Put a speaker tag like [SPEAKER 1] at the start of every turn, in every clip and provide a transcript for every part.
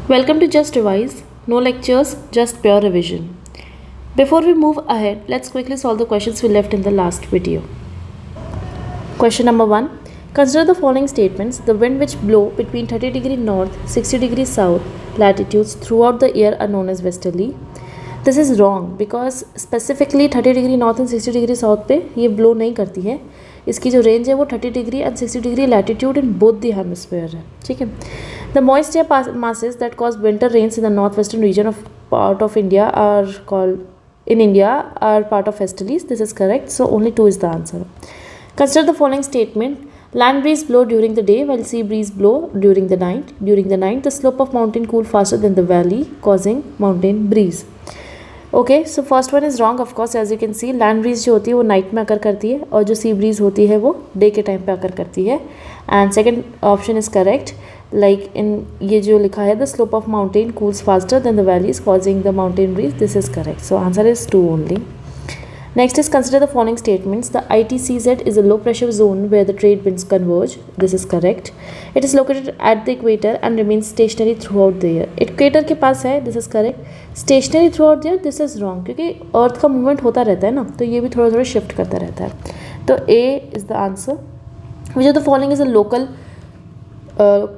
[SPEAKER 1] Welcome to Just Revise. No lectures, just pure revision. Before we move ahead, let's quickly solve the questions we left in the last video. Question number 1. Consider the following statements. The wind which blow between 30 degree north, 60 degree south latitudes throughout the year are known as westerly. This is wrong because specifically 30 degree north and 60 degree south पे ये blow नहीं करती है. इसकी जो range है वो 30 degree and 60 degree latitude in both the hemisphere है. ठीक है. The moist air masses that cause winter rains in the northwestern region of part of India are part of westerlies. This is correct. So only 2 is the answer. Consider the following statement. Land breeze blow during the day while sea breeze blow during the night. During the night, the slope of mountain cool faster than the valley, causing mountain breeze. Okay, so first one is wrong of course. As you can see, land breeze जो होती है वो night में आकर करती है और जो सी ब्रीज होती है वो डे के टाइम पे आकर करती है. And second option is correct. Like in ये जो लिखा है the slope of mountain cools faster than the valleys causing the mountain breeze. This is correct. So answer is 2 only. Next is consider the following statements. The ITCZ is a low pressure zone where the trade winds converge. This is correct. It is located at the equator and remains stationary throughout the year. Equator के पास है. This is correct. Stationary throughout the year. This is wrong क्योंकि अर्थ का movement होता रहता है ना, तो ये भी थोड़ा थोड़ा शिफ्ट करता रहता है. तो A is the answer. Which of the following is a local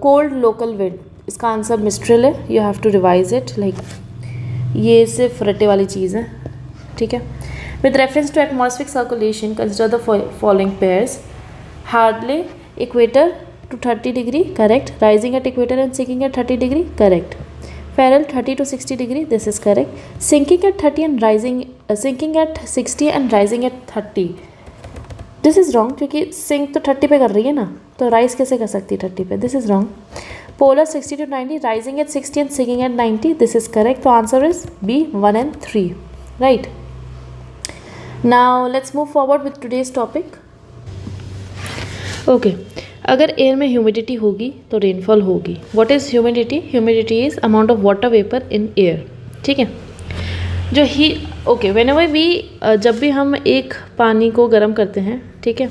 [SPEAKER 1] cold local wind? इसका आंसर मिस्ट्रल है. You have to revise it. Like ये सिर्फ रट्टे वाली चीज़ है. ठीक है. With reference to atmospheric circulation, consider the following pairs. Hartley, equator to 30 degree, correct. Rising at equator and sinking at 30 degree, correct. Ferrel 30 to 60 degree, this is correct. Sinking at 30 and rising, sinking at 60 and rising at 30. This is wrong क्योंकि sink तो 30 पे कर रही है ना, तो rise कैसे कर सकती है 30 पे? This is wrong. Polar 60 to 90, rising at 60 and sinking at 90, this is correct. तो answer is B, 1 and 3, right? Now let's move forward with today's topic. Okay, अगर एयर में ह्यूमिडिटी होगी तो रेनफॉल होगी. What is humidity? Humidity is amount of water vapour in air. ठीक है. जो ही okay whenever we जब भी हम एक पानी को गर्म करते हैं, ठीक है,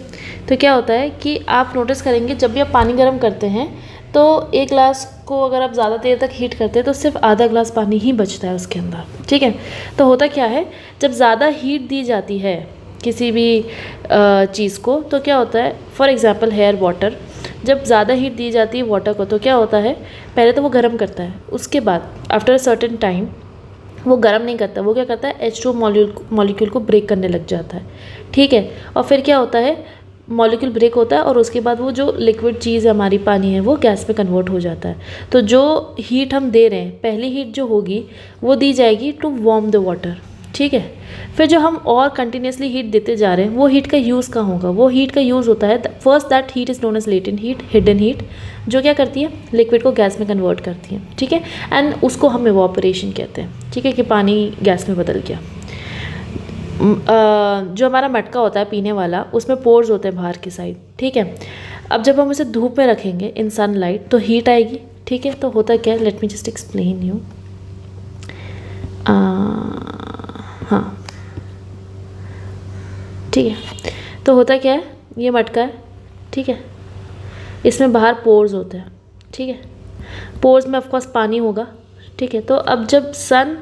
[SPEAKER 1] तो क्या होता है कि आप नोटिस करेंगे जब भी आप पानी गर्म करते हैं तो एक ग्लास को अगर आप ज़्यादा देर तक हीट करते हैं तो सिर्फ आधा ग्लास पानी ही बचता है उसके अंदर. ठीक है. तो होता क्या है, जब ज़्यादा हीट दी जाती है किसी भी चीज़ को तो क्या होता है, फॉर एग्ज़ाम्पल हेयर वाटर, जब ज़्यादा हीट दी जाती है वाटर को तो क्या होता है, पहले तो वो गर्म करता है, उसके बाद आफ्टर अ सर्टेन टाइम वो गर्म नहीं करता, वो क्या करता है H2 मॉलिक्यूल को ब्रेक करने लग जाता है. ठीक है. और फिर क्या होता है, मॉलिक्यूल ब्रेक होता है और उसके बाद वो जो लिक्विड चीज़ हमारी पानी है वो गैस में कन्वर्ट हो जाता है. तो जो हीट हम दे रहे हैं, पहली हीट जो होगी वो दी जाएगी टू वार्म द वाटर. ठीक है. फिर जो हम और कंटिन्यूसली हीट देते जा रहे हैं वो हीट का यूज़ कहाँ होगा? वो हीट का यूज़ होता है first that heat is known as latent heat, hidden heat, जो क्या करती है लिक्विड को गैस में कन्वर्ट करती है. ठीक है. एंड उसको हम इवोपरेशन कहते हैं. ठीक है, कि पानी गैस में बदल गया. जो हमारा मटका होता है पीने वाला, उसमें पोर्स होते हैं बाहर की साइड. ठीक है. अब जब हम उसे धूप में रखेंगे इन सनलाइट तो हीट आएगी. ठीक है. तो होता क्या है, let me just explain you. हाँ, ठीक है. तो होता क्या है, ये मटका है. ठीक है. इसमें बाहर पोर्स होते हैं. ठीक है. पोर्स में ऑफकोर्स पानी होगा. ठीक है. तो अब जब सन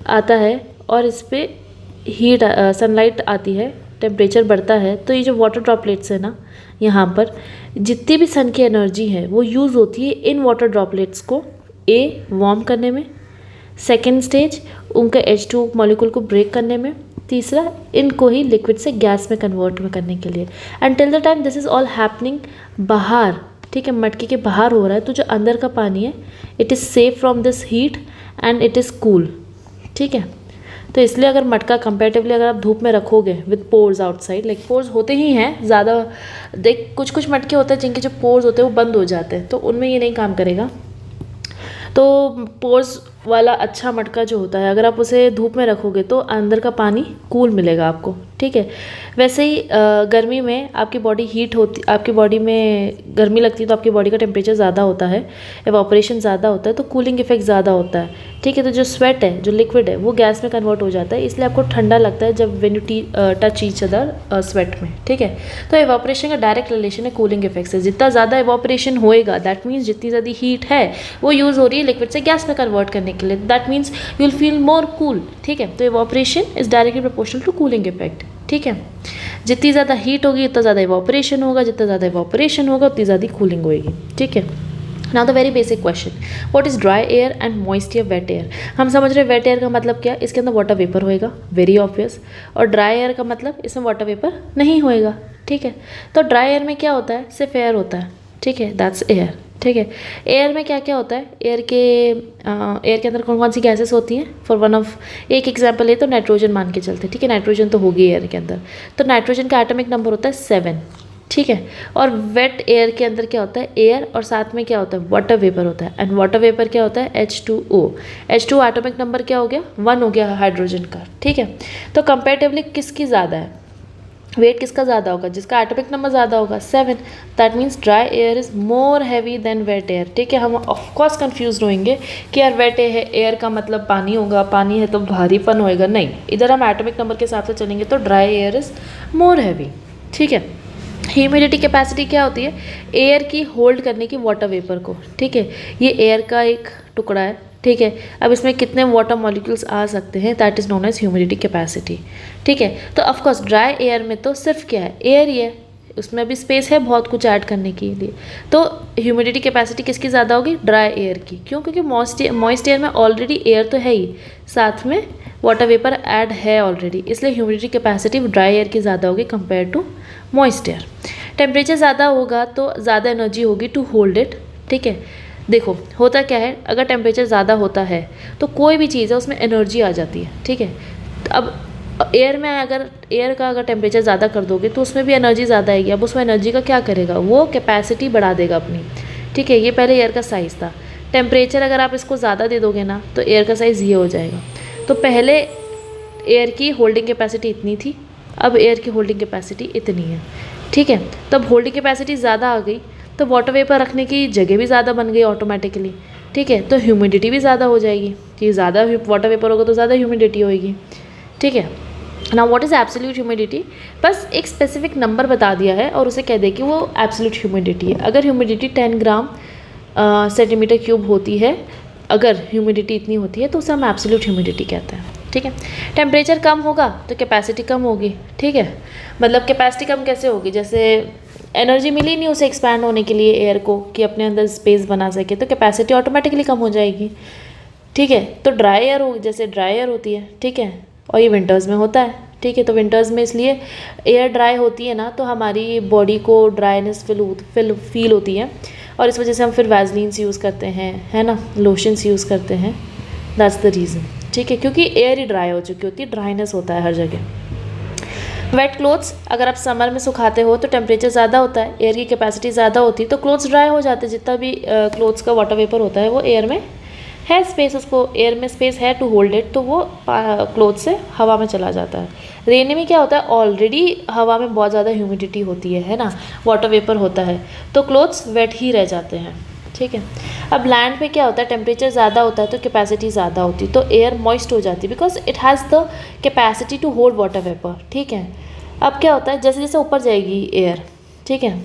[SPEAKER 1] आता है और इस पर हीट सनलाइट आती है, टेम्परेचर बढ़ता है, तो ये जो वाटर ड्रॉपलेट्स है ना, यहाँ पर जितनी भी सन की एनर्जी है वो यूज़ होती है इन वाटर ड्रॉपलेट्स को वार्म करने में, सेकेंड स्टेज उनका H2 मॉलिक्यूल को ब्रेक करने में, तीसरा इनको ही लिक्विड से गैस में कन्वर्ट में करने के लिए. And till the time this is all happening बाहर. ठीक है. मटके के बाहर हो रहा है, तो जो अंदर का पानी है it is safe from this heat and it is cool. ठीक है. तो इसलिए अगर मटका कंपेरेटिवली अगर आप धूप में रखोगे with pores outside, like pores होते ही हैं ज़्यादा, देख कुछ मटके होते हैं जिनके जो पोर्स होते हैं वो बंद हो जाते हैं, तो उनमें ये नहीं काम करेगा. तो पोर्स वाला अच्छा मटका जो होता है अगर आप उसे धूप में रखोगे तो अंदर का पानी कूल मिलेगा आपको. ठीक है। वैसे ही गर्मी में आपकी बॉडी हीट होती, आपकी बॉडी में गर्मी लगती है तो आपकी बॉडी का टेम्परेचर ज़्यादा होता है, एवापोरेशन ज़्यादा होता है, तो कूलिंग इफेक्ट ज़्यादा होता है, ठीक है। तो जो स्वेट है, जो लिक्विड है, वो गैस में कन्वर्ट हो जाता है, इसलिए आपको ठंडा लगता है जब when you touch each other sweat में, ठीक है। तो एवापोरेशन का डायरेक्ट रिलेशन है कूलिंग इफेक्ट से। जितना ज़्यादा एवापोरेशन होएगा, दैट मीन्स जितनी ज़्यादा हीट है वो यूज़ हो रही है लिक्विड से गैस में कन्वर्ट करने के लिए, that means you will feel more cool, ठीक है। तो evaporation is directly proportional to cooling effect, ठीक है। जितनी ज़्यादा हीट होगी उतना ज़्यादा इवापोरेशन होगा, जितना ज़्यादा इवापोरेशन होगा उतनी ज़्यादा कूलिंग होगी, ठीक है। Now the very basic question, what is dry air and moist air, wet air. हम समझ रहे हैं वेट एयर का मतलब क्या, इसके अंदर वाटर वेपर होएगा, वेरी ऑब्वियस। और ड्राई एयर का मतलब इसमें वाटर वेपर नहीं होएगा, ठीक है। तो ड्राई एयर में क्या होता है, सिर्फ एयर होता है, ठीक है, दैट्स एयर, ठीक है। एयर में क्या क्या होता है, एयर के अंदर कौन कौन सी गैसेस होती हैं, फॉर वन ऑफ एक एग्जांपल है तो नाइट्रोजन मान के चलते हैं, ठीक है। नाइट्रोजन तो होगी एयर के अंदर, तो नाइट्रोजन का एटॉमिक नंबर होता है 7, ठीक है। और वेट एयर के अंदर क्या होता है, एयर और साथ में क्या होता है, वाटर वेपर होता है, एंड वाटर वेपर क्या होता है, H2O। H2O एटॉमिक नंबर क्या हो गया, 1 हो गया हाइड्रोजन का, ठीक है। तो कंपेरेटिवली किसकी ज़्यादा है, वेट किसका ज़्यादा होगा, जिसका एटॉमिक नंबर ज़्यादा होगा 7, that means dry air is more heavy than wet air, ठीक है। हम ऑफकोर्स कन्फ्यूज होंगे कि यार वेट एयर का मतलब पानी होगा, पानी है तो भारीपन होएगा, नहीं, इधर हम एटॉमिक नंबर के हिसाब से चलेंगे तो dry air is more heavy, ठीक है। ह्यूमिडिटी कैपेसिटी क्या होती है, एयर की होल्ड करने की वाटर वेपर को, ठीक है। ये एयर का एक टुकड़ा है, ठीक है। अब इसमें कितने वाटर मॉलिक्यूल्स आ सकते हैं, that is known as humidity capacity, ठीक है। तो ऑफकोर्स ड्राई एयर में तो सिर्फ क्या है, एयर ही है, उसमें भी स्पेस है बहुत कुछ ऐड करने के लिए, तो ह्यूमिडिटी कैपेसिटी किसकी ज़्यादा होगी, ड्राई एयर की। क्यों, क्योंकि मॉइस्ट एयर में ऑलरेडी एयर तो है ही, साथ में वाटर वेपर ऐड है ऑलरेडी, इसलिए ह्यूमिडिटी कैपेसिटी ड्राई एयर की ज़्यादा होगी compare to moist air. Temperature ज़्यादा होगा तो ज़्यादा एनर्जी होगी टू होल्ड इट, ठीक है। देखो होता क्या है, अगर टेम्परेचर ज़्यादा होता है तो कोई भी चीज़ है उसमें एनर्जी आ जाती है, ठीक है। अब एयर में अगर एयर का अगर टेम्परेचर ज़्यादा कर दोगे तो उसमें भी एनर्जी ज़्यादा आएगी, अब उसमें एनर्जी का क्या करेगा, वो कैपेसिटी बढ़ा देगा अपनी, ठीक है। ये पहले एयर का साइज़ था, टेम्परेचर अगर आप इसको ज़्यादा दे दोगे ना तो एयर का साइज़ ये हो जाएगा। तो पहले एयर की होल्डिंग कैपेसिटी इतनी थी, अब एयर की होल्डिंग कैपेसिटी इतनी है, ठीक है। तब होल्डिंग कैपेसिटी ज़्यादा आ गई तो वाटर वेपर रखने की जगह भी ज़्यादा बन गई ऑटोमेटिकली, ठीक है। तो ह्यूमिडिटी भी ज़्यादा हो जाएगी, कि ज़्यादा वाटर वेपर होगा तो ज़्यादा ह्यूमिडिटी होगी, ठीक है। Now what is absolute humidity, बस एक स्पेसिफिक नंबर बता दिया है और उसे कह दे कि वो एब्सोल्यूट ह्यूमिडिटी है। अगर ह्यूमिडिटी 10 ग्राम सेंटीमीटर क्यूब होती है, अगर ह्यूमिडिटी इतनी होती है तो उसे हम एब्सोल्यूट ह्यूमिडिटी कहते हैं, ठीक है। टेम्परेचर कम होगा तो कैपेसिटी कम होगी, ठीक है। मतलब कैपेसिटी कम कैसे होगी, जैसे एनर्जी मिली नहीं उसे एक्सपैंड होने के लिए एयर को कि अपने अंदर स्पेस बना सके, तो कैपेसिटी ऑटोमेटिकली कम हो जाएगी, ठीक है। तो ड्राई एयर हो, जैसे ड्राई एयर होती है, ठीक है, और ये विंटर्स में होता है, ठीक है। तो विंटर्स में इसलिए एयर ड्राई होती है ना, तो हमारी बॉडी को ड्राइनेस फील होती है, और इस वजह से हम फिर वैसलीन्स यूज़ करते हैं, है ना, लोशंस यूज़ करते हैं, दैट्स द रीज़न, ठीक है। क्योंकि एयर ही ड्राई हो चुकी होती है, ड्राइनेस होता है हर जगह। वेट क्लोथ्स अगर आप समर में सुखाते हो तो टेम्परेचर ज़्यादा होता है, एयर की कैपेसिटी ज़्यादा होती है, तो क्लोथ्स ड्राई हो जाते हैं। जितना भी क्लोथ्स का वाटर वेपर होता है वो एयर में है स्पेस, उसको एयर में स्पेस है टू होल्ड इट, तो वो क्लोथ से हवा में चला जाता है। रेन में क्या होता है, ऑलरेडी हवा में बहुत ज़्यादा ह्यूमिडिटी होती है ना, वाटर वेपर होता है, तो क्लोथ्स वेट ही रह जाते हैं, ठीक है। अब लैंड पे क्या होता है, टेम्परेचर ज़्यादा होता है तो कैपेसिटी ज़्यादा होती है, तो एयर मॉइस्ट हो जाती है because it has the capacity to hold water vapour, ठीक है। अब क्या होता है, जैसे जैसे ऊपर जाएगी एयर, ठीक है,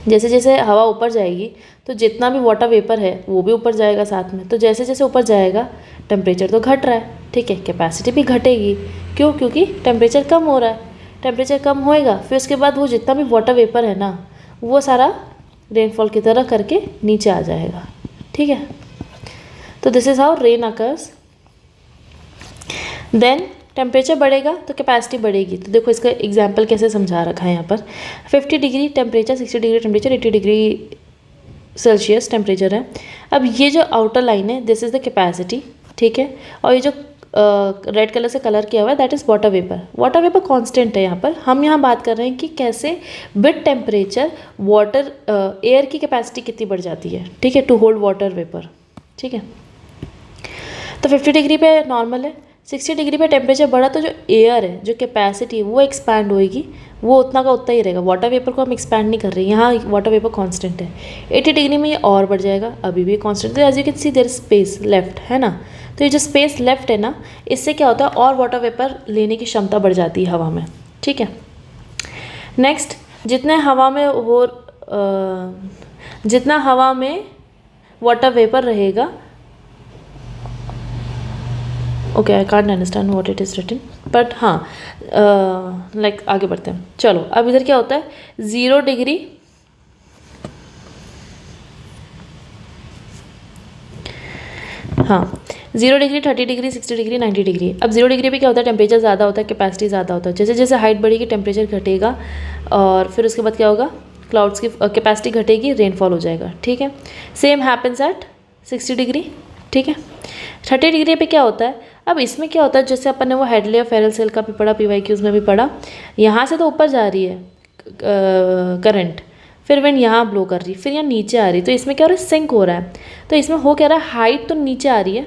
[SPEAKER 1] जैसे जैसे हवा ऊपर जाएगी तो जितना भी वाटर वेपर है वो भी ऊपर जाएगा साथ में, तो जैसे जैसे ऊपर जाएगा टेम्परेचर तो घट रहा है, ठीक है, कैपेसिटी भी घटेगी। क्यों, क्योंकि टेम्परेचर कम हो रहा है, टेम्परेचर कम होएगा, फिर उसके बाद वो जितना भी वाटर वेपर है ना वो सारा रेनफॉल की तरह करके नीचे आ जाएगा, ठीक है। तो this is how rain occurs. Then temperature बढ़ेगा तो कैपेसिटी बढ़ेगी। तो देखो इसका एग्जांपल कैसे समझा रखा है यहाँ पर, 50 degree temperature, 60 degree temperature, 80 degree Celsius temperature है। अब ये जो आउटर लाइन है दिस इज़ द कैपेसिटी, ठीक है, और ये जो रेड कलर से कलर किया हुआ है that is water vapour. Water vapour constant है यहाँ पर, हम यहाँ बात कर रहे हैं कि कैसे विद टेम्परेचर वाटर एयर की कैपेसिटी कितनी बढ़ जाती है, ठीक है, टू होल्ड वाटर वेपर, ठीक है। तो 50 डिग्री पे नॉर्मल है, 60 डिग्री पे टेम्परेचर बढ़ा तो जो एयर है, जो कैपेसिटी है, वो एक्सपैंड होएगी, वो उतना का उतना ही रहेगा। वाटर वेपर को हम एक्सपैंड नहीं कर रहे हैं, यहाँ वाटर वेपर कांस्टेंट है। 80 डिग्री में ये और बढ़ जाएगा, अभी भी कांस्टेंट। तो as you can see there space left, है ना। तो ये जो स्पेस लेफ्ट है ना, इससे क्या होता है, और वाटर वेपर लेने की क्षमता बढ़ जाती है हवा में, ठीक है। नेक्स्ट, जितना हवा में वाटर वेपर रहेगा, okay I can't understand what it is written, but हाँ लाइक आगे बढ़ते हैं। चलो अब इधर क्या होता है, 0 डिग्री, हाँ 0 डिग्री, 30 डिग्री, 60 डिग्री, 90 डिग्री। अब 0 डिग्री पे क्या होता है, टेम्परेचर ज़्यादा होता है, कैपेसिटी ज़्यादा होता है। जैसे जैसे हाइट बढ़ेगी टेम्परेचर घटेगा, और फिर उसके बाद क्या होगा, क्लाउड्स की कैपेसिटी घटेगी, रेनफॉल हो जाएगा, ठीक है। सेम हैपन्स एट 60 डिग्री, ठीक है। 30 डिग्री पे क्या होता है, अब इसमें क्या होता है, जैसे अपन ने वो हेडले और फेरल सेल का भी पढ़ा, PYQs में भी पढ़ा, यहाँ से तो ऊपर जा रही है करंट, फिर विंड यहाँ ब्लो कर रही, फिर यहाँ नीचे आ रही, तो इसमें क्या हो रहा है, सिंक हो रहा है। तो इसमें हो क्या रहा है, हाइट तो नीचे आ रही है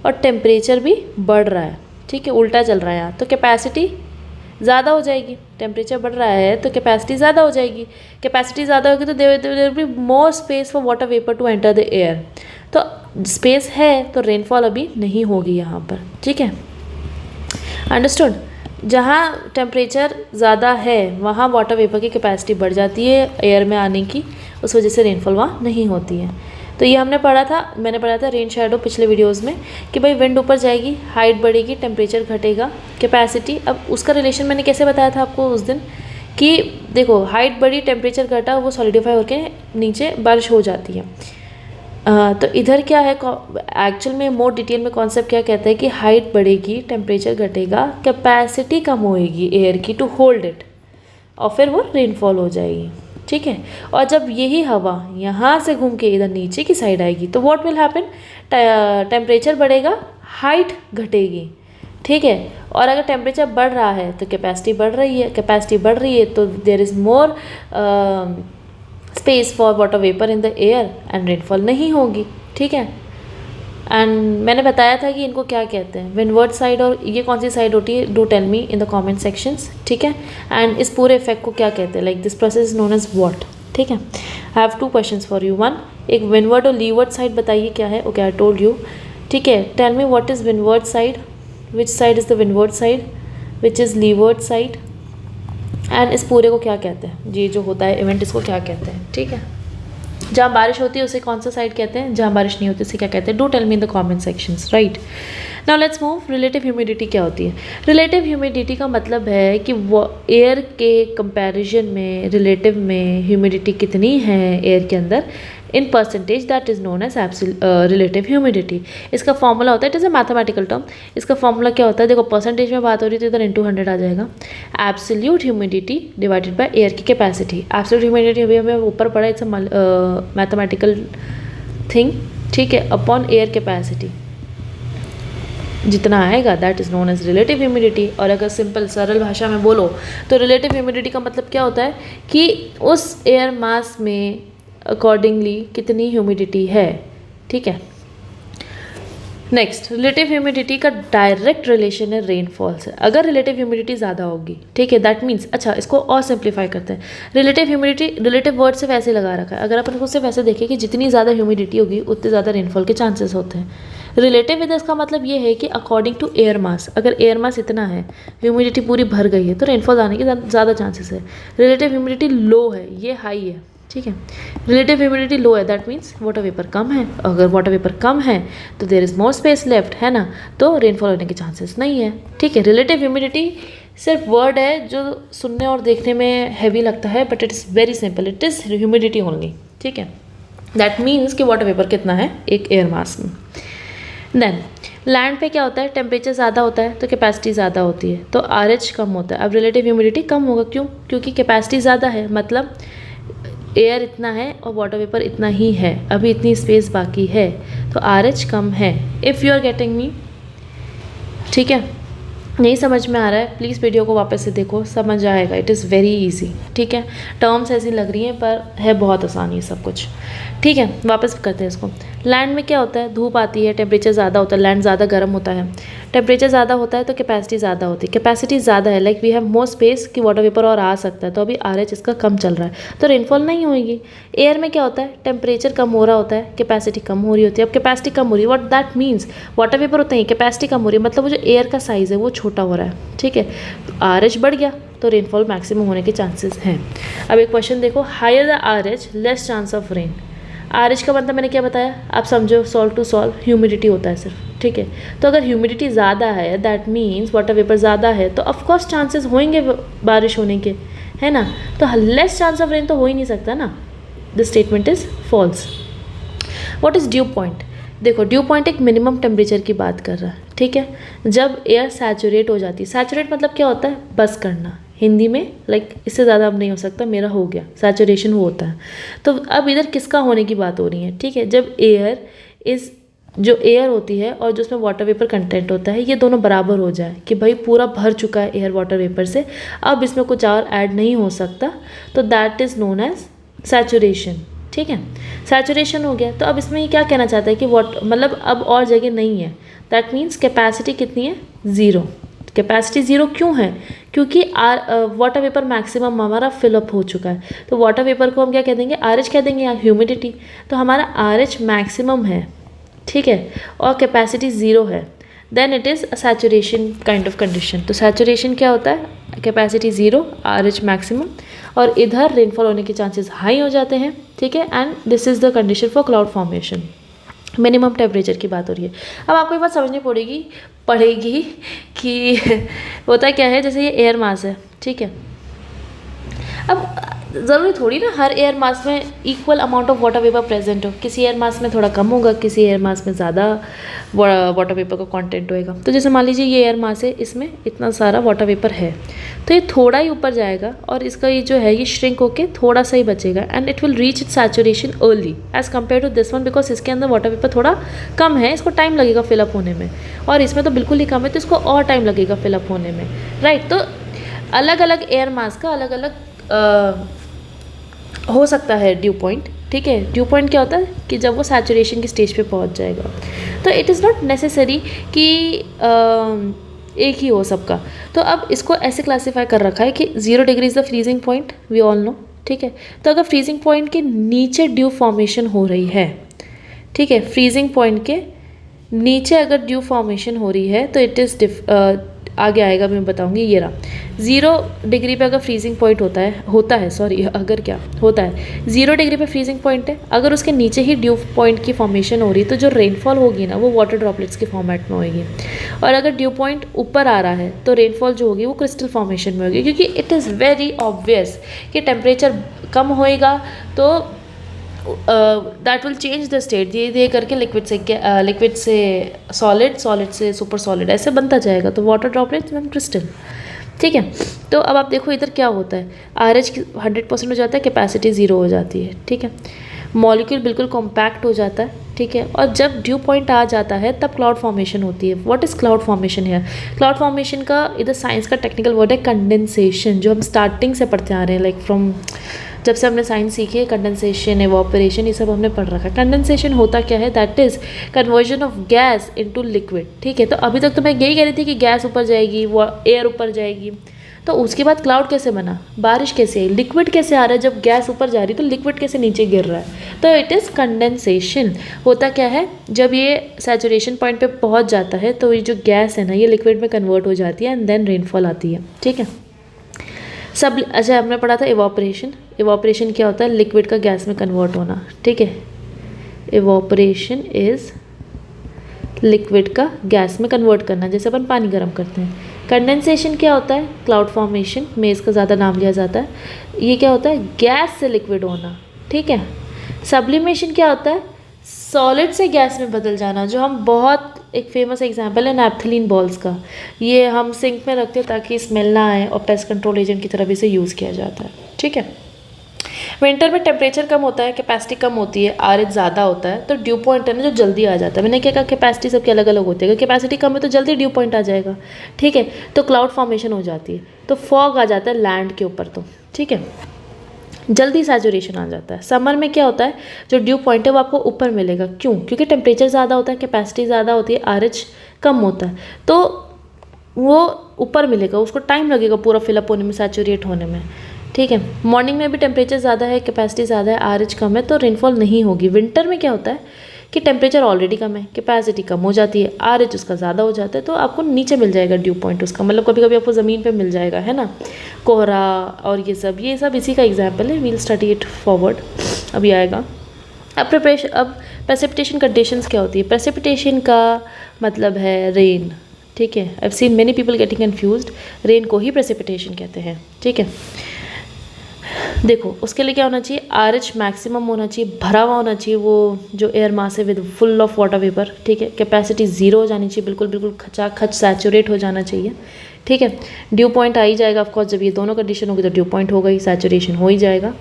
[SPEAKER 1] और टेम्परेचर भी बढ़ रहा है, ठीक है, उल्टा चल रहा है यहाँ। तो कैपेसिटी ज़्यादा हो जाएगी, टेम्परेचर बढ़ रहा है तो कैपेसिटी ज़्यादा हो जाएगी। कैपेसिटी ज़्यादा होगी तो there be more space for water vapour to enter the air. तो स्पेस है तो रेनफॉल अभी नहीं होगी यहाँ पर, ठीक है, अंडरस्टूड। जहाँ टेम्परेचर ज़्यादा है वहाँ वाटर वेपर की कैपेसिटी बढ़ जाती है एयर में आने की, उस वजह से रेनफॉल वहाँ नहीं होती है। तो ये मैंने पढ़ा था रेन शैडो पिछले वीडियोस में, कि भाई विंड ऊपर जाएगी, हाइट बढ़ेगी, टेम्परेचर घटेगा, कैपेसिटी। अब उसका रिलेशन मैंने कैसे बताया था आपको उस दिन, कि देखो हाइट बढ़ी, टेम्परेचर घटा, वो सॉलिडिफाई होकर नीचे बारिश हो जाती है। तो इधर क्या है, एक्चुअल में मोर डिटेल में कॉन्सेप्ट क्या कहता है कि हाइट बढ़ेगी, टेम्परेचर घटेगा, कैपेसिटी कम होएगी एयर की टू होल्ड इट, और फिर वो रेनफॉल हो जाएगी, ठीक है। और जब यही हवा यहाँ से घूम के इधर नीचे की साइड आएगी तो व्हाट विल हैपन, टेम्परेचर बढ़ेगा, हाइट घटेगी, ठीक है। और अगर टेम्परेचर बढ़ रहा है तो कैपेसिटी बढ़ रही है, तो there is more space for water vapour in the air and rainfall नहीं होगी, ठीक है। एंड मैंने बताया था कि इनको क्या कहते हैं, विंडवर्ड साइड, और ये कौन सी साइड होती है, do tell me in the comment sections, ठीक है। एंड इस पूरे इफेक्ट को क्या कहते हैं, like this process is known as what, ठीक है। I have 2 questions for you. 1, एक विंडवर्ड और लीवर्ड साइड बताइए क्या है, ओके आई टोल्ड यू, ठीक है। Tell me what is windward side, which side is the windward side, which is leeward side, and इस पूरे को क्या कहते हैं, ये जो होता है इवेंट, इसको क्या कहते हैं, ठीक है। जहाँ बारिश होती है उसे कौन सा साइड कहते हैं, जहाँ बारिश नहीं होती उसे क्या कहते हैं, do tell me in the comment sections, right. Now let's move, relative humidity क्या होती है। रिलेटिव ह्यूमिडिटी का मतलब है कि वो एयर के कंपैरिजन में, रिलेटिव में ह्यूमिडिटी कितनी है एयर के अंदर in percentage, that is known as relative humidity. इसका फॉर्मूला होता है, it is a mathematical term. इसका फॉर्मूला क्या होता है, देखो परसेंटेज में बात हो रही थी तो इधर इंटू 100 आ जाएगा, absolute humidity divided by air की कैपेसिटी। एब्सोल्यूट ह्यूमिडिटी अभी हमें ऊपर पढ़ा, इट्स अ मैथमेटिकल थिंग, ठीक है, अपॉन एयर कैपेसिटी जितना आएगा that is known as relative humidity. और अगर सिंपल सरल भाषा में बोलो तो रिलेटिव ह्यूमिडिटी का मतलब क्या होता है कि उस एयर मास में अकॉर्डिंगली कितनी ह्यूमिडिटी है, ठीक है। नेक्स्ट, रिलेटिव ह्यूमिडिटी का डायरेक्ट रिलेशन है रेनफॉल से। अगर रिलेटिव ह्यूमिडिटी ज़्यादा होगी, ठीक है, दैट मीन्स, अच्छा इसको और सिंप्लीफाई करते हैं। रिलेटिव ह्यूमिडिटी, रिलेटिव वर्ड से वैसे लगा रखा है, अगर अपन उसको सिर्फ वैसे देखें कि जितनी ज़्यादा ह्यूमिडिटी होगी उतने ज़्यादा रेनफॉल के चांसेस होते हैं। रिलेटिव विद इसका मतलब ये है कि अकॉर्डिंग टू एयर मास, अगर एयर मास इतना है, ह्यूमिडिटी पूरी भर गई है, तो रेनफॉल आने के ज़्यादा चांसेस है। रिलेटिव ह्यूमिडिटी लो है, ये हाई है, ठीक है। रिलेटिव ह्यूमिडिटी लो है, दैट मीन्स वाटर वेपर कम है। अगर वाटर वेपर कम है तो there is more space left, है ना, तो रेनफॉल होने के चांसेस नहीं है, ठीक है। रिलेटिव ह्यूमिडिटी सिर्फ वर्ड है जो सुनने और देखने में हैवी लगता है, but it is very simple, it is humidity only, ठीक है। दैट मीन्स कि वाटर वेपर कितना है एक एयर मास में। देन लैंड पे क्या होता है, टेम्परेचर ज़्यादा होता है तो कैपेसिटी ज़्यादा होती है, तो RH कम होता है। अब रिलेटिव ह्यूमिडिटी कम होगा, क्यों, क्योंकि कैपेसिटी ज़्यादा है, मतलब एयर इतना है और वाटर वेपर इतना ही है, अभी इतनी स्पेस बाकी है, तो RH कम है। If you are getting me, ठीक है। नहीं समझ में आ रहा है प्लीज़ वीडियो को वापस से देखो, समझ आएगा, इट इज़ वेरी इजी, ठीक है। टर्म्स ऐसी लग रही हैं पर है बहुत आसानी है सब कुछ, ठीक है। वापस करते हैं इसको। लैंड में क्या होता है, धूप आती है, टेम्परेचर ज़्यादा होता है, लैंड ज़्यादा गर्म होता है, टेम्परेचर ज़्यादा होता है तो कैपेसिटी ज़्यादा होती है, कैपेसिटी ज़्यादा है like we have more space कि वाटर वेपर और आ सकता है, तो अभी RH इसका कम चल रहा है तो रेनफॉल नहीं होगी। एयर में क्या होता है, टेम्परेचर कम हो रहा होता है, कैपेसिटी कम हो रही होती है। अब कैपेसिटी कम हो रही है, what that means, water vapour होता है, कैपेसिटी कम हो रही है, मतलब वो जो एयर का साइज़ है वो छोटा हो रहा है, ठीक है। तो RH बढ़ गया तो रेनफॉल मैक्सिमम होने के चांसेस हैं। अब एक क्वेश्चन देखो, higher the RH less chance of rain. RH का मतलब मैंने क्या बताया, आप समझो, सॉल्व टू सॉल्व ह्यूमिडिटी होता है सिर्फ, ठीक है। तो अगर ह्यूमिडिटी ज़्यादा है दैट मीन्स वाटर वेपर ज़्यादा है तो ऑफकोर्स चांसेस होंगे बारिश होने के, है ना। तो लेस चांस ऑफ रेन तो हो ही नहीं सकता ना, the statement is false. What is dew point, देखो ड्यू पॉइंट एक मिनिमम टेम्परेचर की बात कर रहा है, ठीक है। जब एयर सैचुरेट हो जाती है, सैचुरेट मतलब क्या होता है, बस करना, हिंदी में लाइक इससे ज़्यादा अब नहीं हो सकता, मेरा हो गया, सैचुरेशन वो होता है। तो अब इधर किसका होने की बात हो रही है, ठीक है। जब एयर इस जो एयर होती है और जो उसमें वाटर वेपर कंटेंट होता है ये दोनों बराबर हो जाए कि भाई पूरा भर चुका है एयर वाटर वेपर से, अब इसमें कुछ और ऐड नहीं हो सकता, तो that is known as saturation, ठीक है। सैचुरेशन हो गया तो अब इसमें ये क्या कहना चाहता है कि मतलब अब और जगह नहीं है, दैट मीन्स कैपेसिटी कितनी है, ज़ीरो। कैपेसिटी ज़ीरो क्यों है, क्योंकि वाटर वेपर मैक्सिमम हमारा फिलअप हो चुका है। तो वाटर वेपर को हम क्या कह देंगे, RH कह देंगे या ह्यूमिडिटी। तो हमारा RH मैक्सिमम है, ठीक है, और कैपेसिटी ज़ीरो है, then it is a saturation kind of condition. तो सैचुरेशन क्या होता है, कैपेसिटी ज़ीरो, RH मैक्सिमम, और इधर रेनफॉल होने के चांसेस हाई हो जाते हैं, ठीक है। And this is the condition for cloud formation. Minimum temperature की बात हो रही है। अब आपको एक बात समझनी पड़ेगी कि होता क्या है, जैसे ये एयर मास है, ठीक है। अब ज़रूरी थोड़ी ना हर एयर मास में equal amount of water vapour present हो, किसी एयर मास में थोड़ा कम होगा, किसी एयर मास में ज़्यादा वाटर वेपर का कंटेंट होएगा। तो जैसे मान लीजिए ये एयर मास है, इसमें इतना सारा वाटर वेपर है, तो ये थोड़ा ही ऊपर जाएगा और इसका ये जो है ये श्रिंक होके थोड़ा सा ही बचेगा and it will reach it saturation early as compare to this one, because इसके अंदर वाटर वेपर थोड़ा कम है, इसको टाइम लगेगा फिलअप होने में, और इसमें तो बिल्कुल ही कम है तो इसको और टाइम लगेगा फिलअप होने में, राइट। तो अलग अलग एयर मास का अलग अलग हो सकता है ड्यू पॉइंट, ठीक है। ड्यू पॉइंट क्या होता है कि जब वो सैचुरेशन की स्टेज पे पहुंच जाएगा, तो इट इज़ नॉट नेसेसरी कि एक ही हो सबका। तो अब इसको ऐसे क्लासीफाई कर रखा है कि 0 degree is the freezing point, we all know, ठीक है। तो अगर फ्रीजिंग पॉइंट के नीचे ड्यू फॉर्मेशन हो रही है, ठीक है, फ्रीजिंग पॉइंट के नीचे अगर ड्यू फॉर्मेशन हो रही है तो इट इज़ आगे आएगा, मैं बताऊंगी। ये रहा 0 डिग्री पे अगर फ्रीजिंग पॉइंट होता है सॉरी, अगर क्या होता है 0 डिग्री पे फ्रीजिंग पॉइंट है, अगर उसके नीचे ही ड्यू पॉइंट की फॉर्मेशन हो रही है तो जो रेनफॉल होगी ना वो वाटर ड्रॉपलेट्स के फॉर्मेट में होगी, और अगर ड्यू पॉइंट ऊपर आ रहा है तो रेनफॉल जो होगी वो क्रिस्टल फॉर्मेशन में होगी, क्योंकि इट इज़ वेरी ऑब्वियस कि टेम्परेचर कम होएगा तो that will change the state, धीरे धीरे करके लिक्विड से सॉलिड, सॉलिड से सुपर सॉलिड, ऐसे बनता जाएगा, तो वाटर ड्रॉपलेट्स एंड क्रिस्टल, ठीक है। तो अब आप देखो इधर क्या होता है, RH 100% हो जाता है, कैपेसिटी 0 हो जाती है, ठीक है। मॉलिक्यूल बिल्कुल कॉम्पैक्ट हो जाता है, ठीक है। और जब ड्यू पॉइंट आ जाता है तब क्लाउड फॉर्मेशन होती है। व्हाट इज़ क्लाउड फॉर्मेशन है, क्लाउड फॉर्मेशन का इधर साइंस का टेक्निकल वर्ड है कंडेंसेशन, जो हम स्टार्टिंग से पढ़ते आ रहे हैं, लाइक फ्रॉम जब से हमने साइंस सीखी है, कंडेंसेशन, एवापोरेशन, ये सब हमने पढ़ रखा है। कंडेंसेशन होता क्या है, that is conversion of gas into liquid, ठीक है। तो अभी तक तो मैं यही कह रही थी कि गैस ऊपर जाएगी, वो एयर ऊपर जाएगी, तो उसके बाद क्लाउड कैसे बना, बारिश कैसे आई, लिक्विड कैसे आ रहा है, जब गैस ऊपर जा रही तो लिक्विड कैसे नीचे गिर रहा है, तो इट इज़ कंडेंसेशन। होता क्या है, जब ये सैचुरेशन पॉइंट पे पहुंच जाता है तो ये जो गैस है ना ये लिक्विड में कन्वर्ट हो जाती है एंड देन रेनफॉल आती है, ठीक है। अच्छा हमने पढ़ा था एवापोरेशन, एवापोरेशन क्या होता है, लिक्विड का गैस में कन्वर्ट होना, ठीक है। एवापोरेशन इज़ लिक्विड का गैस में कन्वर्ट करना, जैसे अपन पानी गर्म करते हैं। कंडेंसेशन क्या होता है, क्लाउड फॉर्मेशन में इसका ज़्यादा नाम लिया जाता है, ये क्या होता है, गैस से लिक्विड होना, ठीक है। सब्लिमेशन क्या होता है, सॉलिड से गैस में बदल जाना, जो हम बहुत एक फेमस एग्जांपल है नैप्थलीन बॉल्स का, ये हम सिंक में रखते हैं ताकि स्मेल ना आए और पेस्ट कंट्रोल एजेंट की तरह भी इसे यूज़ किया जाता है, ठीक है। विंटर में टेम्परेचर कम होता है, कैपेसिटी कम होती है, RH ज़्यादा होता है, तो ड्यू पॉइंट है ना जो जल्दी आ जाता है। मैंने क्या कहा, कैपेसिटी सबकी अलग अलग होती है, अगर कैपेसिटी कम है तो जल्दी ड्यू पॉइंट आ जाएगा, ठीक है। तो क्लाउड फॉर्मेशन हो जाती है, तो फॉग आ जाता है लैंड के ऊपर, तो ठीक है। जल्दी सैचुरेशन आ जाता है। समर में क्या होता है, जो ड्यू पॉइंट है वो आपको ऊपर मिलेगा। क्यों? क्योंकि टेम्परेचर ज़्यादा होता है, कैपेसिटी ज़्यादा होती है, आरएच कम होता है, तो वो ऊपर मिलेगा, उसको टाइम लगेगा पूरा फिलअप होने में, सैचुरेट होने में। ठीक है, मॉर्निंग में भी टेम्परेचर ज़्यादा है, कैपेसिटी ज़्यादा है, आरएच कम है, तो रेनफॉल नहीं होगी। विंटर में क्या होता है कि टेम्परेचर ऑलरेडी कम है, कैपेसिटी कम हो जाती है, आरएच उसका ज़्यादा हो जाता है, तो आपको नीचे मिल जाएगा ड्यू पॉइंट उसका, मतलब कभी कभी आपको ज़मीन पे मिल जाएगा, है ना, कोहरा और ये सब इसी का एग्जाम्पल है। वील स्टडी इट फॉरवर्ड, अभी आएगा। अब प्रेसिपिटेशन कंडीशंस क्या होती है? प्रेसिपिटेशन का मतलब है रेन। ठीक है, I have seen many people getting confused, rain को ही प्रेसिपिटेशन कहते हैं। ठीक है, देखो उसके लिए क्या होना चाहिए, आरएच मैक्सिमम होना चाहिए, भरा हुआ होना चाहिए वो जो एयर मास है with full of water vapour. ठीक है, कैपेसिटी ज़ीरो हो जानी चाहिए, बिल्कुल बिल्कुल खचाखच सैचुरेट हो जाना चाहिए। ठीक है, ड्यू पॉइंट आ ही जाएगा ऑफकोर्स, जब ये दोनों कंडीशन होगी तो ड्यू पॉइंट होगा ही, सैचुरेशन हो ही जाएगा।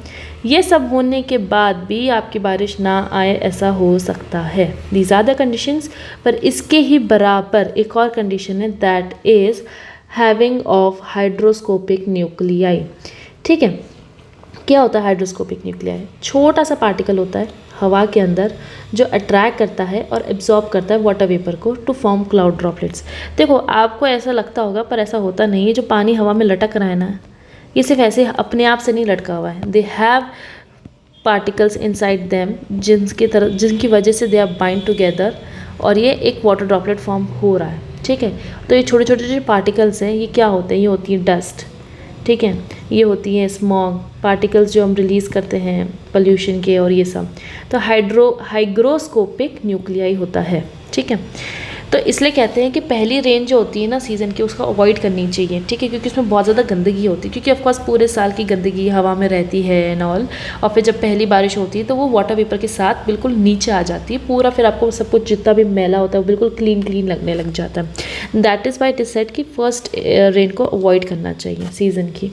[SPEAKER 1] ये सब होने के बाद भी आपकी बारिश ना आए, ऐसा हो सकता है। These are the conditions. पर इसके ही बराबर एक और कंडीशन है, that is having of hydroscopic nuclei. ठीक है, क्या होता है हाइड्रोस्कोपिक न्यूक्लियाई? छोटा सा पार्टिकल होता है हवा के अंदर जो अट्रैक्ट करता है और एब्जॉर्ब करता है वाटर वेपर को टू फॉर्म क्लाउड ड्रॉपलेट्स। देखो आपको ऐसा लगता होगा पर ऐसा होता नहीं है। जो पानी हवा में लटक रहा है ना, ये सिर्फ ऐसे अपने आप से नहीं लटका हुआ है। They have particles inside them जिनकी वजह से दे आर बाइंड टुगेदर और ये एक वाटर ड्रॉपलेट फॉर्म हो रहा है। ठीक है, तो ये छोटे छोटे जो पार्टिकल्स हैं ये क्या होते हैं? ये होती है डस्ट। ठीक है, ये होती है स्मॉग पार्टिकल्स जो हम रिलीज़ करते हैं पोल्यूशन के और ये सब। तो हाइग्रोस्कोपिक न्यूक्लियाई होता है। ठीक है, तो इसलिए कहते हैं कि पहली रेन जो होती है ना सीज़न की, उसको अवॉइड करनी चाहिए। ठीक है, क्योंकि उसमें बहुत ज़्यादा गंदगी होती है, क्योंकि ऑफकोर्स पूरे साल की गंदगी हवा में रहती है एंड ऑल, और फिर जब पहली बारिश होती है तो वो वाटर वेपर के साथ बिल्कुल नीचे आ जाती है पूरा, फिर आपको सब कुछ जितना भी मैला होता है वो बिल्कुल क्लीन लगने लग जाता है। That is why it is said कि फर्स्ट रेन को अवॉइड करना चाहिए सीज़न की।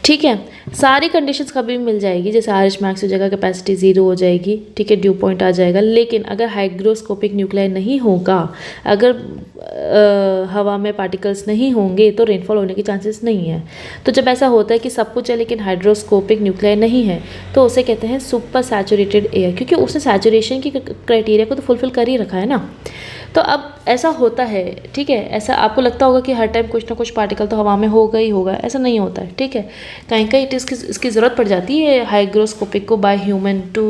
[SPEAKER 1] ठीक है, सारी कंडीशंस कभी भी मिल जाएगी, जैसे आरएच मैक्स हो जाएगा, कैपेसिटी ज़ीरो हो जाएगी। ठीक है, ड्यू पॉइंट आ जाएगा। लेकिन अगर हाइग्रोस्कोपिक न्यूक्लियाई नहीं होगा, अगर हवा में पार्टिकल्स नहीं होंगे तो रेनफॉल होने के चांसेस नहीं है। तो जब ऐसा होता है कि सब कुछ है लेकिन हाइड्रोस्कोपिक न्यूक्लियाई नहीं है, तो उसे कहते हैं सुपर सैचुरेटेड एयर, क्योंकि उसने सैचुरेशन की क्राइटेरिया को तो फुलफिल कर ही रखा है ना। तो अब ऐसा होता है। ठीक है, ऐसा आपको लगता होगा कि हर टाइम कुछ ना कुछ पार्टिकल तो हवा में होगा ही होगा, ऐसा नहीं होता है। ठीक है, कहीं कहीं इसकी ज़रूरत पड़ जाती है हाइग्रोस्कोपिक को by human to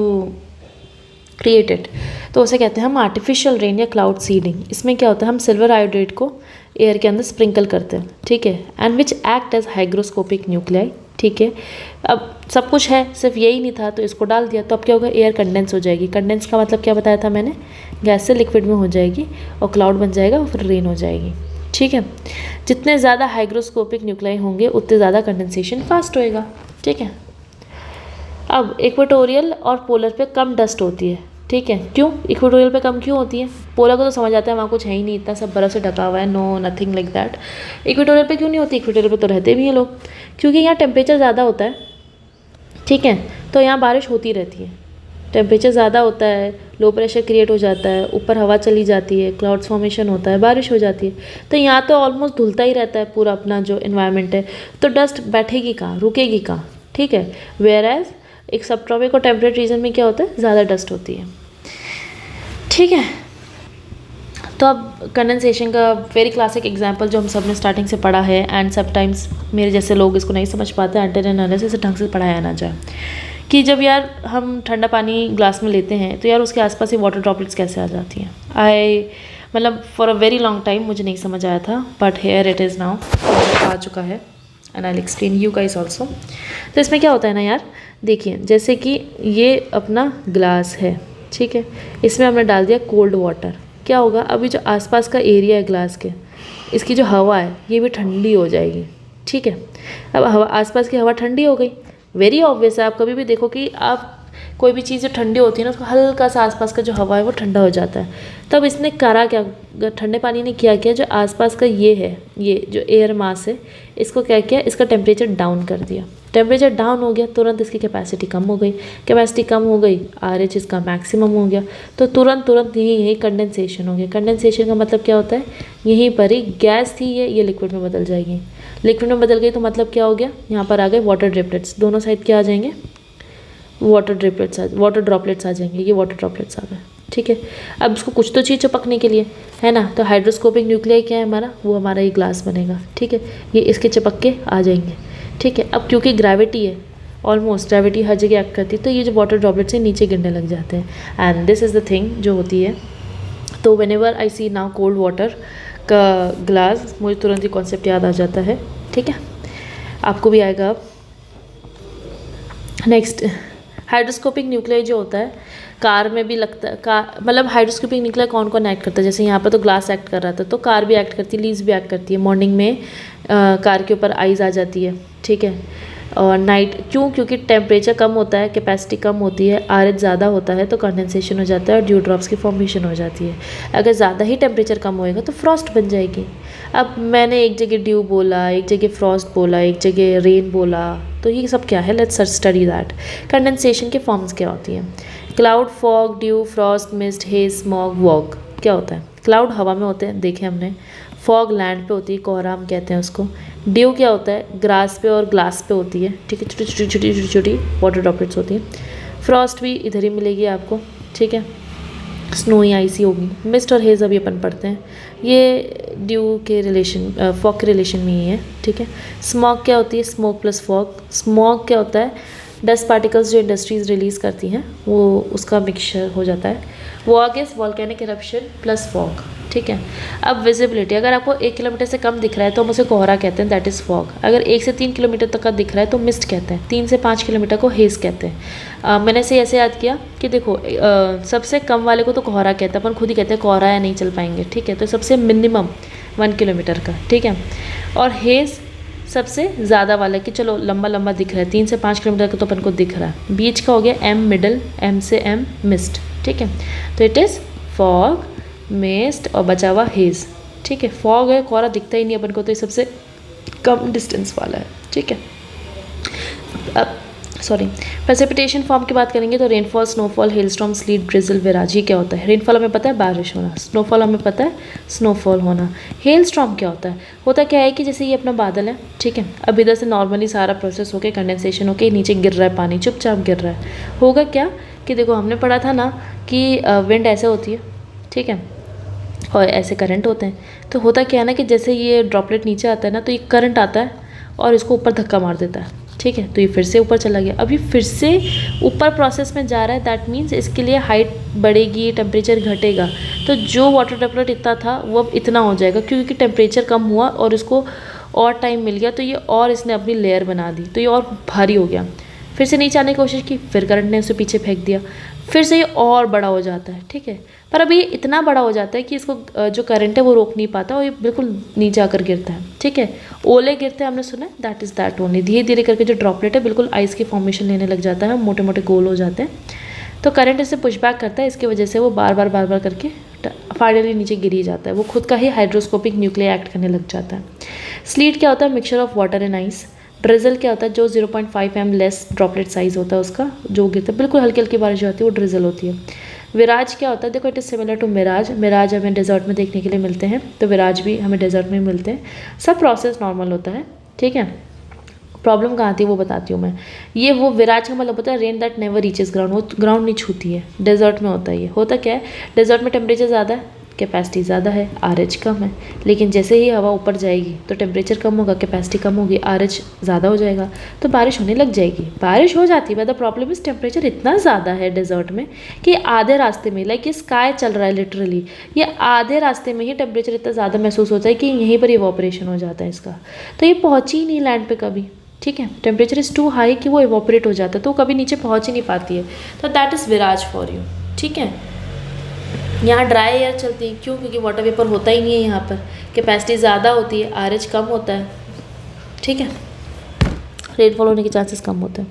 [SPEAKER 1] create it, तो उसे कहते हैं हम आर्टिफिशियल रेन या क्लाउड सीडिंग। इसमें क्या होता है, हम सिल्वर आयोडेट को एयर के अंदर स्प्रिंकल करते हैं। ठीक है, and which act as hygroscopic nuclei. ठीक है, अब सब कुछ है, सिर्फ यही नहीं था तो इसको डाल दिया, तो अब क्या होगा, एयर कंडेंस हो जाएगी। कंडेंस का मतलब क्या बताया था मैंने, गैस से लिक्विड में हो जाएगी और क्लाउड बन जाएगा और फिर रेन हो जाएगी। ठीक है, जितने ज़्यादा हाइग्रोस्कोपिक न्यूक्लियाई होंगे उतने ज़्यादा कंडेंसेशन फास्ट होएगा। ठीक है, अब इक्वेटोरियल और पोलर पे कम डस्ट होती है। ठीक है, क्यों इक्वेटोरियल पे कम क्यों होती है? पोलर को तो समझ आता है वहाँ कुछ है ही नहीं, इतना सब बर्फ़ से ढका हुआ है, no nothing like that. Equatorial पे क्यों नहीं होती? इक्वेटोरियल पे तो रहते भी हैं लोग, क्योंकि यहाँ टेम्परेचर ज़्यादा होता है। ठीक है, तो यहाँ बारिश होती रहती है। टेम्परेचर ज़्यादा होता है, लो प्रेशर क्रिएट हो जाता है, ऊपर हवा चली जाती है, क्लाउड्स फॉर्मेशन होता है, बारिश हो जाती है। तो यहाँ तो ऑलमोस्ट धुलता ही रहता है पूरा अपना जो इन्वायरमेंट है, तो डस्ट बैठेगी कहाँ, रुकेगी कहाँ? ठीक है, वेयर एज एक सब ट्रॉपिक और टेम्परेट रीजन में क्या होता है, ज़्यादा डस्ट होती है। ठीक है, तो अब कंडेंसेशन का वेरी क्लासिक एग्जांपल जो हम सब ने स्टार्टिंग से पढ़ा है, एंड समटाइम्स मेरे जैसे लोग इसको नहीं समझ पाते अंटिल एंड अनलेस इसे ढंग से पढ़ाया ना जाए, कि जब यार हम ठंडा पानी ग्लास में लेते हैं तो यार उसके आसपास ही वाटर ड्रॉपलेट्स कैसे आ जाती हैं। मतलब for a very long time मुझे नहीं समझ आया था, but here it is now, आ चुका है, and I will explain you guys also. तो इसमें क्या होता है ना यार, देखिए जैसे कि ये अपना ग्लास है। ठीक है, इसमें हमने डाल दिया कोल्ड वाटर, क्या होगा, अभी जो आसपास का एरिया है ग्लास के, इसकी जो हवा है ये भी ठंडी हो जाएगी। ठीक है, अब हवा आसपास की हवा ठंडी हो गई, वेरी ऑब्वियस है। आप कभी भी देखो कि आप कोई भी चीज़ जो ठंडी होती है ना, उसको हल्का सा आसपास का जो हवा है वो ठंडा हो जाता है। तब इसने करा क्या, ठंडे पानी ने क्या किया, जो आसपास का ये है, ये जो एयर मास है, इसको क्या किया, इसका टेम्परेचर डाउन कर दिया। टेम्परेचर डाउन हो गया, तुरंत इसकी कैपेसिटी कम हो गई, कैपेसिटी कम हो गई, RH इसका मैक्सिमम हो गया, तो तुरंत यही कंडेंसेशन हो गया। कंडेंसेशन का मतलब क्या होता है, यहीं पर ही गैस थी ये लिक्विड में बदल जाएगी, लिक्विड में बदल गई तो मतलब क्या हो गया, यहाँ पर आ गए वाटर ड्रिपलेट्स, दोनों साइड क्या आ जाएंगे, वाटर ड्रॉपलेट्स आ जाएंगे, ये वाटर ड्रॉपलेट्स आ गए। ठीक है, अब इसको कुछ तो चीज़ चिपकने के लिए है ना, तो हाइड्रोस्कोपिक न्यूक्लियाई क्या है हमारा, वो हमारा ये ग्लास बनेगा। ठीक है, ये इसके चिपक के आ जाएंगे। ठीक है, अब क्योंकि ग्रेविटी है, ऑलमोस्ट ग्रेविटी हर जगह एक्ट करती है, तो ये जो वाटर ड्रॉपलेट्स हैं नीचे गिरने लग जाते हैं। And this is the thing जो होती है। तो whenever I see now cold water का ग्लास, मुझे तुरंत ही कॉन्सेप्ट याद आ जाता है। ठीक है, आपको भी आएगा अब। नेक्स्ट, हाइड्रोस्कोपिक न्यूक्लियाई जो होता है कार में भी लगता है, मतलब हाइड्रोस्कोपिक न्यूक्लियाई कौन कौन एक्ट करता है, जैसे यहाँ पर तो ग्लास एक्ट कर रहा था, तो कार भी एक्ट करती है, लीव्स भी एक्ट करती है। मॉर्निंग में कार के ऊपर आइज़ आ जाती है। ठीक है, और नाइट क्योंकि टेम्परेचर कम होता है, कैपेसिटी कम होती है, RH ज़्यादा होता है, तो कंडेंसेशन हो जाता है और ड्यू ड्रॉप्स की फॉर्मेशन हो जाती है। अगर ज़्यादा ही टेम्परेचर कम होएगा तो फ्रॉस्ट बन जाएगी। अब मैंने एक जगह ड्यू बोला, एक जगह फ्रॉस्ट बोला, एक जगह रेन बोला, तो ये सब क्या है, लेट्स स्टडी दैट। कंडेंसेशन के फॉर्म्स क्या होती हैं, cloud, fog, dew, frost, mist, haze, smog, vog. क्या होता है, क्लाउड हवा में होते हैं, देखे हमने। फॉग लैंड पे होती है, कोहरा हम कहते हैं उसको। ड्यू क्या होता है, ग्रास पे और ग्लास पे होती है। ठीक है, छोटी छोटी वाटर ड्रॉपलेट्स होती हैं। फ्रॉस्ट भी इधर ही मिलेगी आपको। ठीक है, स्नोई आइसी होगी। मिस्ट और हेज़ अभी अपन पढ़ते हैं, ये ड्यू के रिलेशन, फॉग के रिलेशन में ही है। ठीक है, स्मॉग क्या होती है, स्मोक प्लस फॉग। स्मॉग क्या होता है, डस्ट पार्टिकल्स जो इंडस्ट्रीज़ रिलीज़ करती हैं वो उसका मिक्सचर हो जाता है। Vog is volcanic eruption plus fog. ठीक है, अब विजिबिलिटी, अगर आपको 1 किलोमीटर से कम दिख रहा है तो हम उसे कोहरा कहते हैं, दैट इज़ फॉग। अगर 1 से 3 किलोमीटर तक का दिख रहा है तो मिस्ट कहते हैं। 3 से 5 किलोमीटर को हेज़ कहते हैं। मैंने इसे ऐसे याद किया कि देखो, सबसे कम वाले को तो कोहरा कहते हैं, अपन खुद ही कहते हैं कोहरा या नहीं चल पाएंगे। ठीक है, तो सबसे मिनिमम 1 किलोमीटर का। ठीक है, और हेज़ सबसे ज़्यादा वाला कि चलो लंबा लंबा दिख रहा है, 3 से 5 किलोमीटर का तो अपन को दिख रहा है। बीच का हो गया M मिडल, M से M मिस्ट। ठीक है, तो इट इज़ फॉग, मिस्ट और बचा हुआ हेज़। ठीक है, फॉग है, कोहरा दिखता ही नहीं अपन को, तो ये सबसे कम डिस्टेंस वाला है। ठीक है, अब प्रेसिपिटेशन फॉर्म की बात करेंगे तो rainfall, snowfall, hailstorm, sleet, drizzle, virga. ये क्या होता है, रेनफॉल हमें पता है बारिश होना, स्नोफॉल हमें पता है स्नोफॉल होना। हेलस्टॉर्म क्या होता है, होता क्या है कि जैसे ये अपना बादल है। ठीक है, अब इधर से नॉर्मली सारा प्रोसेस होकर कंडेंसेशन होकर नीचे गिर रहा है, पानी चुपचाप गिर रहा है। होगा क्या कि देखो हमने पढ़ा था ना कि विंड ऐसे होती है। ठीक है, और ऐसे करंट होते हैं। तो होता क्या है ना कि जैसे ये ड्रॉपलेट नीचे आता है ना, तो ये करंट आता है और इसको ऊपर धक्का मार देता है। ठीक है, तो ये फिर से ऊपर चला गया, अब ये फिर से ऊपर प्रोसेस में जा रहा है। दैट मीन्स इसके लिए हाइट बढ़ेगी, टेम्परेचर घटेगा, तो जो वाटर ड्रॉपलेट इतना था वो अब इतना हो जाएगा, क्योंकि टेम्परेचर कम हुआ और इसको और टाइम मिल गया, तो ये और इसने अपनी लेयर बना दी, तो ये और भारी हो गया। फिर से नीचे आने की कोशिश की, फिर करंट ने उसे पीछे फेंक दिया, फिर से ये और बड़ा हो जाता है। ठीक है, पर अभी ये इतना बड़ा हो जाता है कि इसको जो करंट है वो रोक नहीं पाता और ये बिल्कुल नीचे आकर गिरता है। ठीक है, ओले गिरते हैं, हमने सुना है, दैट इज़ दैट ओनली। धीरे धीरे करके जो ड्रॉपलेट है बिल्कुल आइस की फॉर्मेशन लेने लग जाता है, मोटे मोटे गोल हो जाते हैं, तो करंट इसे पुशबैक करता है, इसकी वजह से वो बार बार करके फाइनली नीचे गिर ही जाता है, वो खुद का ही हाइड्रोस्कोपिक न्यूक्लियाई एक्ट करने लग जाता है। स्लीट क्या होता है, mixture of water and ice. Drizzle क्या होता है, जो 0.5 mm लेस ड्रॉपलेट साइज होता है उसका, जो गिरता है, बिल्कुल हल्की हल्की बारिश होती है, वो ड्रिजल होती है। विराज क्या होता है, देखो it is similar to mirage. Mirage हमें डेजर्ट में देखने के लिए मिलते हैं, तो विराज भी हमें डेजर्ट में मिलते हैं। सब प्रोसेस नॉर्मल होता है। ठीक है, प्रॉब्लम कहाँ थी वो बताती हूँ मैं। ये वो विराज का मतलब होता है rain that never reaches ground, वो ग्राउंड नहीं छूती है, डेजर्ट में होता है। ये होता क्या है, डेजर्ट में टेम्परेचर ज़्यादा है, कैपेसिटी ज़्यादा है, RH कम है, लेकिन जैसे ही हवा ऊपर जाएगी तो टेम्परेचर कम होगा, कैपेसिटी कम होगी, RH ज़्यादा हो जाएगा, तो बारिश होने लग जाएगी। बारिश हो जाती है, but the problem is temperature इतना ज़्यादा है डेजर्ट में कि आधे रास्ते में, लाइक ये स्काई चल रहा है लिटरली, ये आधे रास्ते में ही टेम्परेचर इतना ज़्यादा महसूस होता है कि यहीं पर इवोपरेशन हो जाता है इसका, तो ये पहुँची ही नहीं लैंड पर कभी। ठीक है, टेम्परेचर इज़ टू हाई कि वो इवोपरेट हो जाता है, तो कभी नीचे पहुँच ही नहीं पाती है, तो that is Viraj for you. ठीक है, यहाँ ड्राई एयर चलती है, क्यों, क्योंकि वाटर वेपर होता ही नहीं है यहाँ पर, कैपेसिटी ज़्यादा होती है, RH कम होता है। ठीक है, रेनफॉल होने के चांसेस कम होते हैं।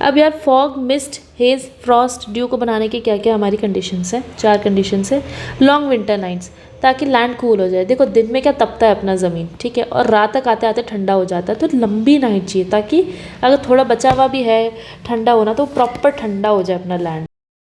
[SPEAKER 1] अब यार fog, mist, hedge, Frost, due को बनाने की क्या क्या हमारी कंडीशंस हैं? 4 कंडीशंस है। लॉन्ग विंटर नाइट्स, ताकि लैंड कूल हो जाए। देखो दिन में क्या तपता है अपना ज़मीन, ठीक है, और रात तक आते आते ठंडा हो जाता है, तो लंबी नाइट चाहिए ताकि अगर थोड़ा बचा हुआ भी है ठंडा होना तो प्रॉपर ठंडा हो जाए अपना लैंड।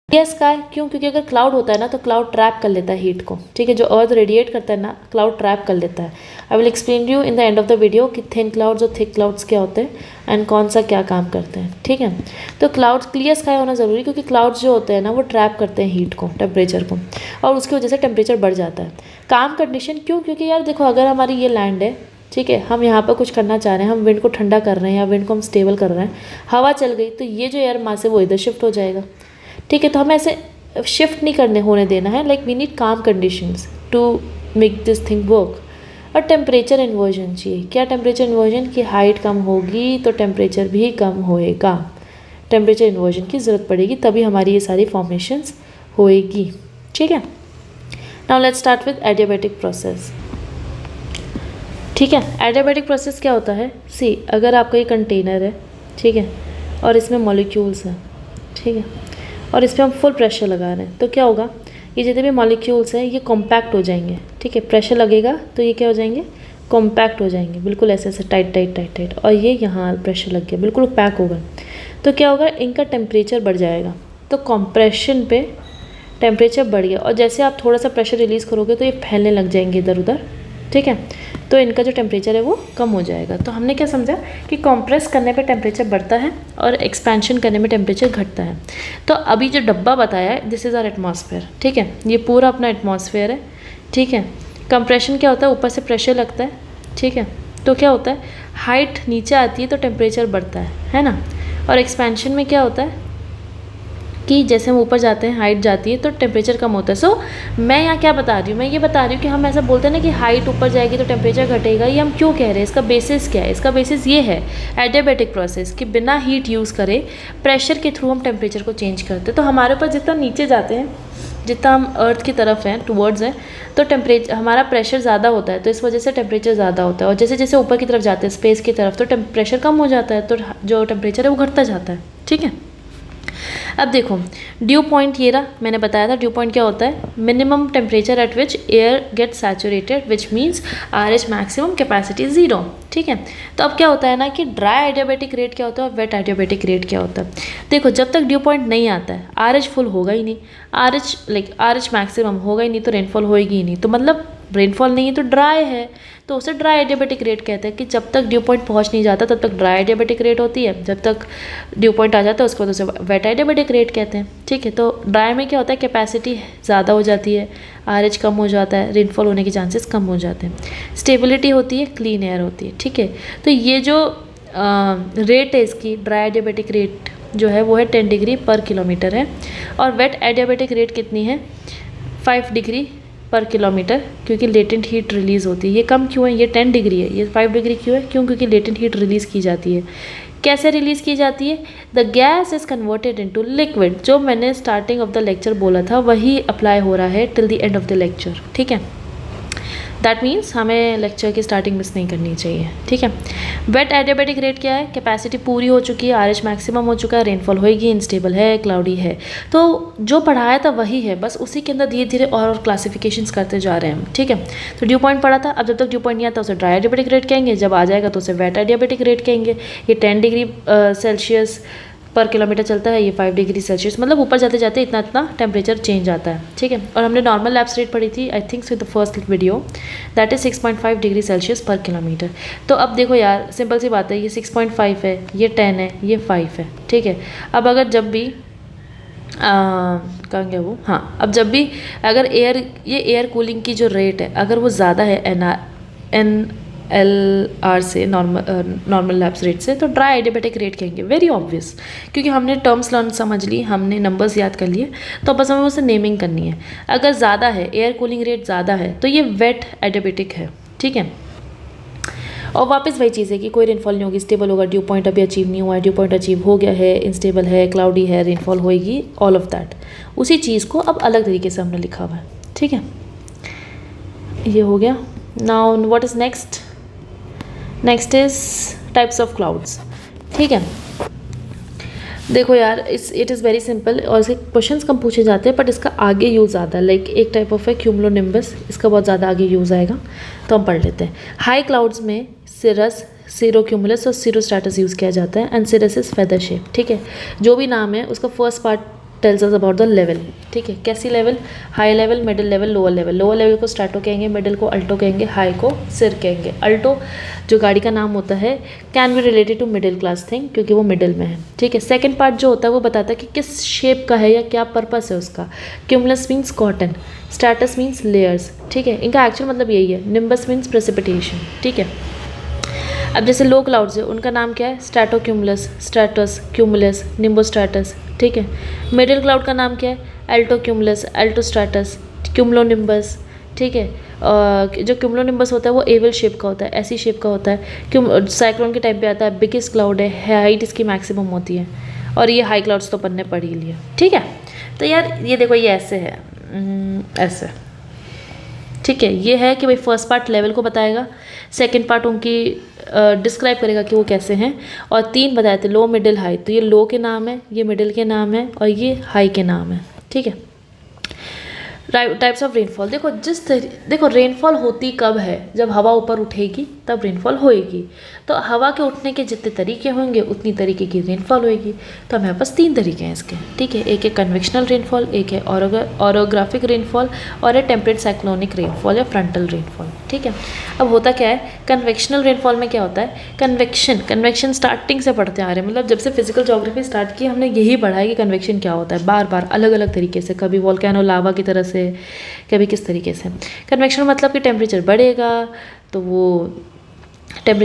[SPEAKER 1] क्लियर स्काई, क्यों? क्योंकि अगर क्लाउड होता है ना तो क्लाउड ट्रैप कर लेता है हीट को, ठीक है, जो अर्थ रेडिएट करता है ना क्लाउड ट्रैप कर लेता है। आई will explain you in the end of the video कि थिन क्लाउड्स और थिक क्लाउड्स क्या होते हैं एंड कौन सा क्या काम करते हैं, ठीक है। तो क्लाउड्स, क्लियर स्काई होना ज़रूरी, क्योंकि क्लाउड्स जो होते हैं ना वो ट्रैप करते हैं हीट को, टेम्परेचर को, और उसकी वजह से टेम्परेचर बढ़ जाता है। काम कंडीशन, क्यों? क्योंकि यार देखो अगर हमारी ये लैंड है, ठीक है, हम यहाँ पर कुछ करना चाह रहे हैं, हम विंड को ठंडा कर रहे हैं या विंड को हम स्टेबल कर रहे हैं, हवा चल गई तो ये जो एयर मास है वो इधर शिफ्ट हो जाएगा, ठीक है। तो हमें ऐसे शिफ्ट नहीं करने होने देना है, like we need calm conditions to make this thing work. और टेम्परेचर इन्वर्जन चाहिए। क्या टेम्परेचर इन्वर्जन? की हाइट कम होगी तो टेम्परेचर भी कम होएगा, टेम्परेचर इन्वर्जन की ज़रूरत पड़ेगी, तभी हमारी ये सारी फॉर्मेशंस होएगी, ठीक है। Now let's start with adiabatic process, ठीक है। एडियाबैटिक प्रोसेस क्या होता है? सी, अगर आपका ये कंटेनर है, ठीक है, और इसमें मॉलिक्यूल्स हैं, ठीक है, और इस पर हम फुल प्रेशर लगा रहे हैं, तो क्या होगा? ये जितने भी मॉलिक्यूल्स हैं ये कॉम्पैक्ट हो जाएंगे, ठीक है, प्रेशर लगेगा तो ये क्या हो जाएंगे? कॉम्पैक्ट हो जाएंगे, बिल्कुल ऐसे ऐसे टाइट टाइट टाइट टाइट, और ये यहाँ प्रेशर लग गया, बिल्कुल पैक होगा, तो क्या होगा? इनका टेम्परेचर बढ़ जाएगा, तो कॉम्प्रेशन पे टेम्परेचर बढ़ गया, और जैसे आप थोड़ा सा प्रेशर रिलीज़ करोगे तो ये फैलने लग जाएंगे इधर उधर, ठीक है, तो इनका जो टेम्परेचर है वो कम हो जाएगा। तो हमने क्या समझा कि कंप्रेस करने पे टेम्परेचर बढ़ता है और एक्सपेंशन करने में टेम्परेचर घटता है। तो अभी जो डब्बा बताया है, दिस इज़ आवर एटमॉस्फेयर, ठीक है, ये पूरा अपना एटमॉस्फेयर है, ठीक है। कंप्रेशन क्या होता है? ऊपर से प्रेशर लगता है, ठीक है, तो क्या होता है? हाइट नीचे आती है तो टेम्परेचर बढ़ता है ना। और एक्सपेंशन में क्या होता है कि जैसे हम ऊपर जाते हैं, हाइट जाती है तो टेम्परेचर कम होता है। सो मैं यहाँ क्या बता रही हूँ? मैं ये बता रही हूँ कि हम ऐसा बोलते हैं ना कि हाइट ऊपर जाएगी तो टेम्परेचर घटेगा, ये हम क्यों कह रहे हैं? इसका बेसिस क्या है? इसका बेसिस ये है एडियाबैटिक प्रोसेस, कि बिना हीट यूज़ करे प्रेशर के थ्रू हम टेम्परेचर को चेंज करते हैं। तो हमारे ऊपर जितना नीचे जाते हैं, जितना हम अर्थ की तरफ हैं, टुवर्ड्स हैं, तो टेम्परेचर, हमारा प्रेशर ज़्यादा होता है, तो इस वजह से टेम्परेचर ज़्यादा होता है, और जैसे जैसे ऊपर की तरफ जाते हैं स्पेस की तरफ तो प्रेशर कम हो जाता है, तो जो टेम्परेचर है वो घटता जाता है, ठीक है। अब देखो ड्यू पॉइंट ये रहा, मैंने बताया था ड्यू पॉइंट क्या होता है? Minimum temperature at which air gate saturated which means RH maximum capacity 0, ठीक है। तो अब क्या होता है ना कि ड्राई एडियाबैटिक रेट क्या होता है और वेट एडियाबैटिक रेट क्या होता है? देखो जब तक ड्यू पॉइंट नहीं आता है RH फुल होगा ही नहीं, RH मैक्सिमम होगा ही नहीं, तो रेनफॉल होएगी ही नहीं, तो मतलब रेनफॉल नहीं है तो ड्राई है, तो उसे ड्राई एडियाबैटिक रेट कहते हैं, कि जब तक ड्यू पॉइंट पहुंच नहीं जाता तब तक ड्राई एडियाबैटिक रेट होती है, जब तक ड्यू पॉइंट आ जाता है उसके बाद उसे वेट एडियाबैटिक रेट कहते हैं, ठीक है। तो ड्राई में क्या होता है? कैपेसिटी ज़्यादा हो जाती है, RH कम हो जाता है, रेनफॉल होने के चांसेस कम हो जाते हैं, स्टेबिलिटी होती है, क्लीन एयर होती है, ठीक है। तो ये जो रेट है इसकी, ड्राई एडियाबैटिक रेट जो है वो है 10 डिग्री पर किलोमीटर है, और वेट एडियाबैटिक रेट कितनी है? 5 डिग्री पर किलोमीटर, क्योंकि लेटेंट हीट रिलीज़ होती है। ये कम क्यों है? ये 10 डिग्री है, ये 5 डिग्री क्यों है? क्यों? क्योंकि लेटेंट हीट रिलीज़ की जाती है। कैसे रिलीज़ की जाती है? The gas is converted into liquid, जो मैंने स्टार्टिंग ऑफ द लेक्चर बोला था वही अप्लाई हो रहा है till the end of the lecture, ठीक है। दैट मीन्स हमें लेक्चर की स्टार्टिंग मिस नहीं करनी चाहिए, ठीक है। वेट एडियाबैटिक रेट क्या है? कैपेसिटी पूरी हो चुकी है, RH मैक्सिमम हो चुका है, रेनफॉल होएगी, इनस्टेबल है, क्लाउडी है, तो जो पढ़ाया था वही है, बस उसी के अंदर धीरे धीरे और क्लासिफिकेशंस करते जा रहे हैं हम, ठीक है। तो ड्यू पॉइंट पढ़ा था, अब जब तक ड्यू पॉइंट नहीं आता उसे ड्राई एडियाबैटिक रेट कहेंगे, जब आ जाएगा तो उसे वेट एडियाबैटिक रेट कहेंगे। ये 10 डिग्री सेल्सियस पर किलोमीटर चलता है, ये 5 डिग्री सेल्सियस, मतलब ऊपर जाते जाते इतना इतना टेम्परेचर चेंज आता है, ठीक है। और हमने नॉर्मल लैप्स रेट पढ़ी थी, I think so the first video, that is 6.5 degree Celsius पर किलोमीटर। तो अब देखो यार सिंपल सी बात है, ये 6.5 है, ये 10 है, ये 5 है, ठीक है। अब अगर जब भी कहाँ गया वो, हाँ, अब जब भी अगर एयर कूलिंग की जो रेट है अगर वो ज़्यादा है NLR से, नॉर्मल लैप्स रेट से, तो ड्राई एडियाबैटिक रेट कहेंगे, वेरी ऑब्वियस, क्योंकि हमने टर्म्स लर्न समझ ली, हमने नंबर्स याद कर लिए, तो बस हमें उसे नेमिंग करनी है। अगर ज़्यादा है, एयर कूलिंग रेट ज़्यादा है, तो ये वेट एडियाबैटिक है, ठीक है। और वापस वही चीज़ है कि कोई रेनफॉल नहीं होगी, स्टेबल होगा, ड्यू पॉइंट अभी अचीव नहीं हुआ है, ड्यू पॉइंट अचीव हो गया है, इनस्टेबल है, क्लाउडी है, रेनफॉल होएगी, ऑल ऑफ दैट। उसी चीज़ को अब अलग तरीके से हमने लिखा हुआ है, ठीक है। ये हो गया। Now what is next? Next is types of clouds, ठीक है। देखो यार, इट इज़ वेरी सिंपल और इसके क्वेश्चंस कम पूछे जाते हैं, बट इसका आगे यूज़ ज़्यादा, लाइक एक टाइप ऑफ है क्यूमुलोनिम्बस, इसका बहुत ज़्यादा आगे यूज़ आएगा, तो हम पढ़ लेते हैं। हाई क्लाउड्स में सिरस, सीरोक्यूमुलस और सीरोस्ट्रैटस यूज़ किया जाता है, and cirrus is feather shape. ठीक है, जो भी नाम है उसका first part tells us about the level. ठीक है, कैसी level? High level, middle level, lower level. Lower level को स्ट्रैटो कहेंगे, मिडिल को अल्टो कहेंगे, हाई को सिर कहेंगे। अल्टो जो गाड़ी का नाम होता है can be related to middle class thing, क्योंकि वो मिडिल में है। ठीक है, सेकंड पार्ट जो होता है वो बताता है कि किस शेप का है या क्या पर्पस है उसका। Cumulus means cotton, stratus means layers. ठीक है, इनका एक्चुअल मतलब यही है। Nimbus means precipitation. ठीक है, अब जैसे लो क्लाउड्स है, उनका नाम क्या है? स्ट्रैटोक्यूमुलस, स्ट्रैटस, क्यूमुलस, निम्बोस्ट्रैटस। ठीक है, मिडिल क्लाउड का नाम क्या है? एल्टोक्यूमुलस, एल्टोस्ट्रैटस, क्यूमुलोनिम्बस। ठीक है, जो क्यूमुलोनिम्बस होता है वो एवल शेप का होता है, ऐसी शेप का होता है। साइक्लोन के टाइम पे आता है, बिगेस्ट क्लाउड है, हाइट इसकी मैक्सिमम होती है, और ये हाई क्लाउड्स तो अपन ने पढ़ ही लिया। ठीक है, तो यार ये देखो, ये ऐसे है, ऐसे। ठीक है, ये है कि भाई फर्स्ट पार्ट लेवल को बताएगा, सेकंड पार्ट उनकी डिस्क्राइब करेगा कि वो कैसे हैं, और तीन बताए थे, लो मिडिल हाई। तो ये लो के नाम है, ये मिडिल के नाम है, और ये हाई के नाम है। ठीक है, टाइप्स ऑफ रेनफॉल। देखो रेनफॉल होती कब है? जब हवा ऊपर उठेगी तब रेनफॉल होएगी। तो हवा के उठने के जितने तरीके होंगे उतनी तरीके की रेनफॉल होएगी। तो हमारे पास तीन तरीके हैं इसके। ठीक है, एक है कन्वेक्शनल रेनफॉल, एक है ऑरोग्राफिक रेनफॉल, और है टेम्परेट साइक्लोनिक रेनफॉल या फ्रंटल रेनफॉल। ठीक है, अब होता क्या है कन्वेक्शनल रेनफॉल में? क्या होता है? कन्वेक्शन स्टार्टिंग से पढ़ते आ रहे हैं, मतलब जब से फिजिकल ज्योग्राफी स्टार्ट की हमने यही पढ़ा है कि कन्वेक्शन क्या होता है, बार बार अलग अलग तरीके से, कभी वोल्केनो लावा की तरह से, कभी किस तरीके से। कन्वेक्शन मतलब कि टेम्परेचर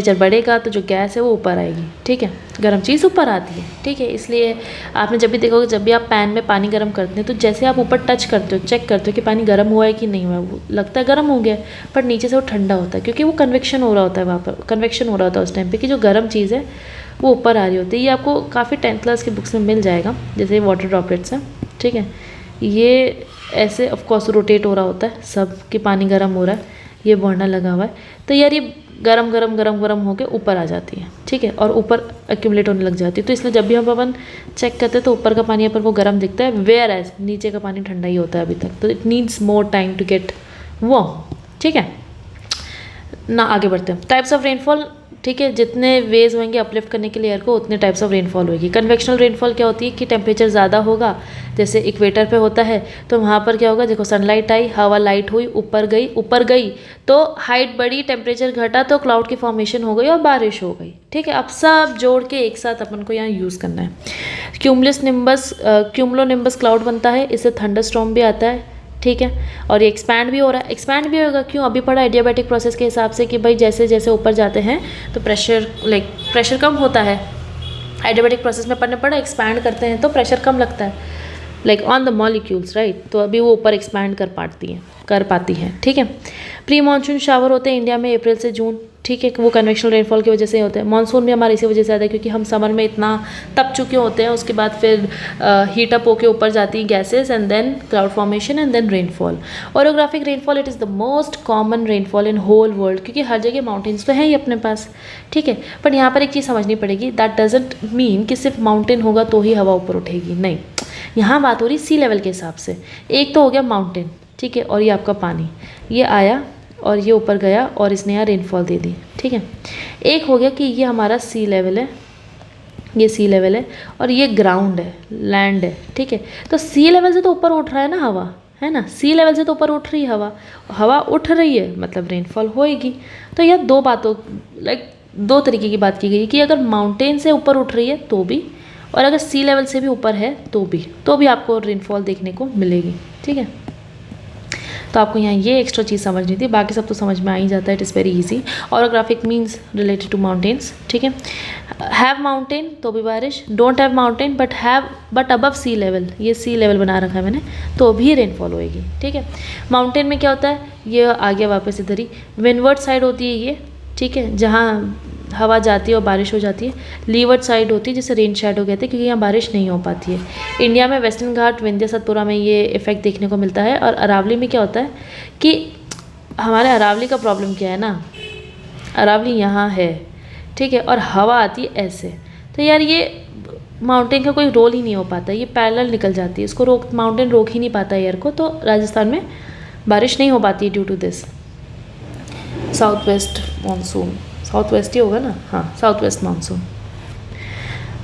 [SPEAKER 1] बढ़ेगा तो जो गैस है वो ऊपर आएगी। ठीक है, गर्म चीज़ ऊपर आती है। ठीक है, इसलिए आपने जब भी देखोगे, जब भी आप पैन में पानी गर्म करते हैं तो जैसे आप ऊपर टच करते हो, चेक करते हो कि पानी गर्म हुआ है कि नहीं हुआ, वो लगता है गर्म हो गया, पर नीचे से वो ठंडा होता है, क्योंकि वो कन्वेक्शन हो रहा होता है, वहाँ पर कन्वेक्शन हो रहा होता है उस टाइम पे, कि जो गर्म चीज़ है वो ऊपर आ रही होती है। ये आपको काफ़ी 10th क्लास की बुक्स में मिल जाएगा, जैसे वाटर ड्रॉपलेट्स हैं। ठीक है, ये ऐसे ऑफकोर्स रोटेट हो रहा होता है सब, कि पानी गर्म हो रहा है, ये बर्नर लगा हुआ है, तो यार ये गरम गरम गरम गरम होकर ऊपर आ जाती है। ठीक है, और ऊपर एक्यूमुलेट होने लग जाती है। तो इसलिए जब भी हम अपन चेक करते हैं तो ऊपर का पानी अपन को गर्म दिखता है, वेयर एज नीचे का पानी ठंडा ही होता है अभी तक। तो it needs more time to get warm. ठीक है ना, आगे बढ़ते हैं। Types of rainfall. ठीक है, जितने वेज होंगे अपलिफ्ट करने के लिए एयर को, उतने टाइप्स ऑफ रेनफॉल होगी। कन्वेक्शनल रेनफॉल क्या होती है कि टेम्परेचर ज़्यादा होगा, जैसे इक्वेटर पे होता है, तो वहाँ पर क्या होगा? देखो सनलाइट आई, हवा लाइट हुई, ऊपर गई तो हाइट बढ़ी, टेम्परेचर घटा तो क्लाउड की फॉर्मेशन हो गई और बारिश हो गई। ठीक है, अब सब जोड़ के एक साथ अपन को यहाँ यूज़ करना है। क्यूमुलोनिम्बस क्लाउड बनता है, इससे थंडरस्टॉर्म भी आता है। ठीक है, और ये एक्सपैंड भी हो रहा है। एक्सपैंड भी होगा क्यों? अभी पढ़ा एडियाबैटिक प्रोसेस के हिसाब से कि भाई जैसे जैसे ऊपर जाते हैं तो प्रेशर कम होता है। एडियाबैटिक प्रोसेस में अपन ने पढ़ा एक्सपैंड करते हैं तो प्रेशर कम लगता है, like on the molecules, right. तो अभी वो ऊपर एक्सपैंड कर पाती हैं। ठीक है, प्री मानसून शावर होते हैं इंडिया में अप्रैल से जून। ठीक है, वो कन्वेक्शनल रेनफॉल की वजह से होते हैं। मानसून भी हमारे इसी वजह से आता है, क्योंकि हम समर में इतना तप चुके होते हैं, उसके बाद फिर हीट अप होके ऊपर जाती हैं gases, and then cloud formation, and then rainfall. Orographic rainfall, it is the most common rainfall in whole world, क्योंकि हर जगह माउंटेन्स तो हैं ही अपने पास। ठीक है, पर यहाँ पर एक चीज़ समझनी पड़ेगी, दैट डजेंट मीन कि सिर्फ माउंटेन होगा तो ही हवा ऊपर उठेगी, नहीं। यहाँ बात हो रही सी लेवल के हिसाब से। एक तो हो गया माउंटेन, ठीक है, और ये आपका पानी, ये आया और ये ऊपर गया और इसने यहाँ रेनफॉल दे दी। ठीक है, एक हो गया कि ये हमारा सी लेवल है, ये सी लेवल है, और ये ग्राउंड है, लैंड है। ठीक है, तो सी लेवल से तो ऊपर उठ रहा है ना हवा, है ना, सी लेवल से तो ऊपर उठ रही है हवा उठ रही है, मतलब रेनफॉल होएगी। तो यह दो तरीके की बात की गई कि अगर माउंटेन से ऊपर उठ रही है तो भी, और अगर सी लेवल से भी ऊपर है तो भी आपको रेनफॉल देखने को मिलेगी। ठीक है, तो आपको यहाँ ये एक्स्ट्रा चीज़ समझनी थी, बाकी सब तो समझ में आ ही जाता है, it is very easy. Orographic means related to mountains. ठीक है, हैव माउंटेन तो भी बारिश, don't have mountain but above sea level, ये सी लेवल बना रखा है मैंने, तो भी रेनफॉल होएगी। ठीक है, माउंटेन में क्या होता है, ये आ गया वापस इधर ही, विंडवर्ड साइड होती है ये। ठीक है, जहाँ हवा जाती है और बारिश हो जाती है। लीवर्ड साइड होती है जिसे रेन शैडो कहते हैं, क्योंकि यहाँ बारिश नहीं हो पाती है। इंडिया में वेस्टर्न घाट, विंध्य, सतपुरा में ये इफेक्ट देखने को मिलता है। और अरावली में क्या होता है कि हमारे अरावली का प्रॉब्लम क्या है ना, अरावली यहाँ है, ठीक है, और हवा आती है ऐसे, तो यार ये माउंटेन का कोई रोल ही नहीं हो पाता, ये पैरेलल निकल जाती है, इसको माउंटेन रोक ही नहीं पाता एयर को, तो राजस्थान में बारिश नहीं हो पाती है due to this. South west monsoon, south west ही होगा ना, हाँ south west monsoon.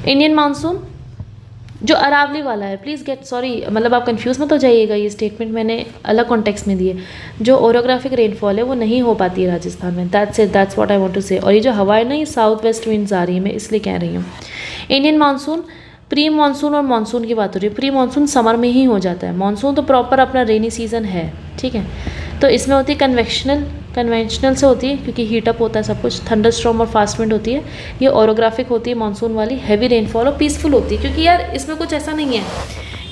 [SPEAKER 1] Indian monsoon जो अरावली वाला है, प्लीज़ गेट सॉरी मतलब आप कंफ्यूज मत हो जाइएगा, ये स्टेटमेंट मैंने अलग कॉन्टेक्स्ट में दिए। जो ओरोग्राफिक रेनफॉल है वो नहीं हो पाती है राजस्थान में, that's what I want to say. और ये जो हवा है ना, ये साउथ वेस्ट विंड्स आ रही है, मैं इसलिए कह रही हूँ। इंडियन मानसून, प्री मानसून और मानसून की बात हो रही है। प्री मानसून समर में ही हो जाता है, मानसून तो प्रॉपर अपना रेनी सीजन है, ठीक है। तो इसमें होती है कन्वेंशनल से होती है क्योंकि हीटअप होता है सब कुछ, थंडर स्टॉर्म और फास्ट विंड होती है। ये ओरोग्राफिक होती है मानसून वाली, हैवी रेनफॉल और पीसफुल होती है, क्योंकि यार इसमें कुछ ऐसा नहीं है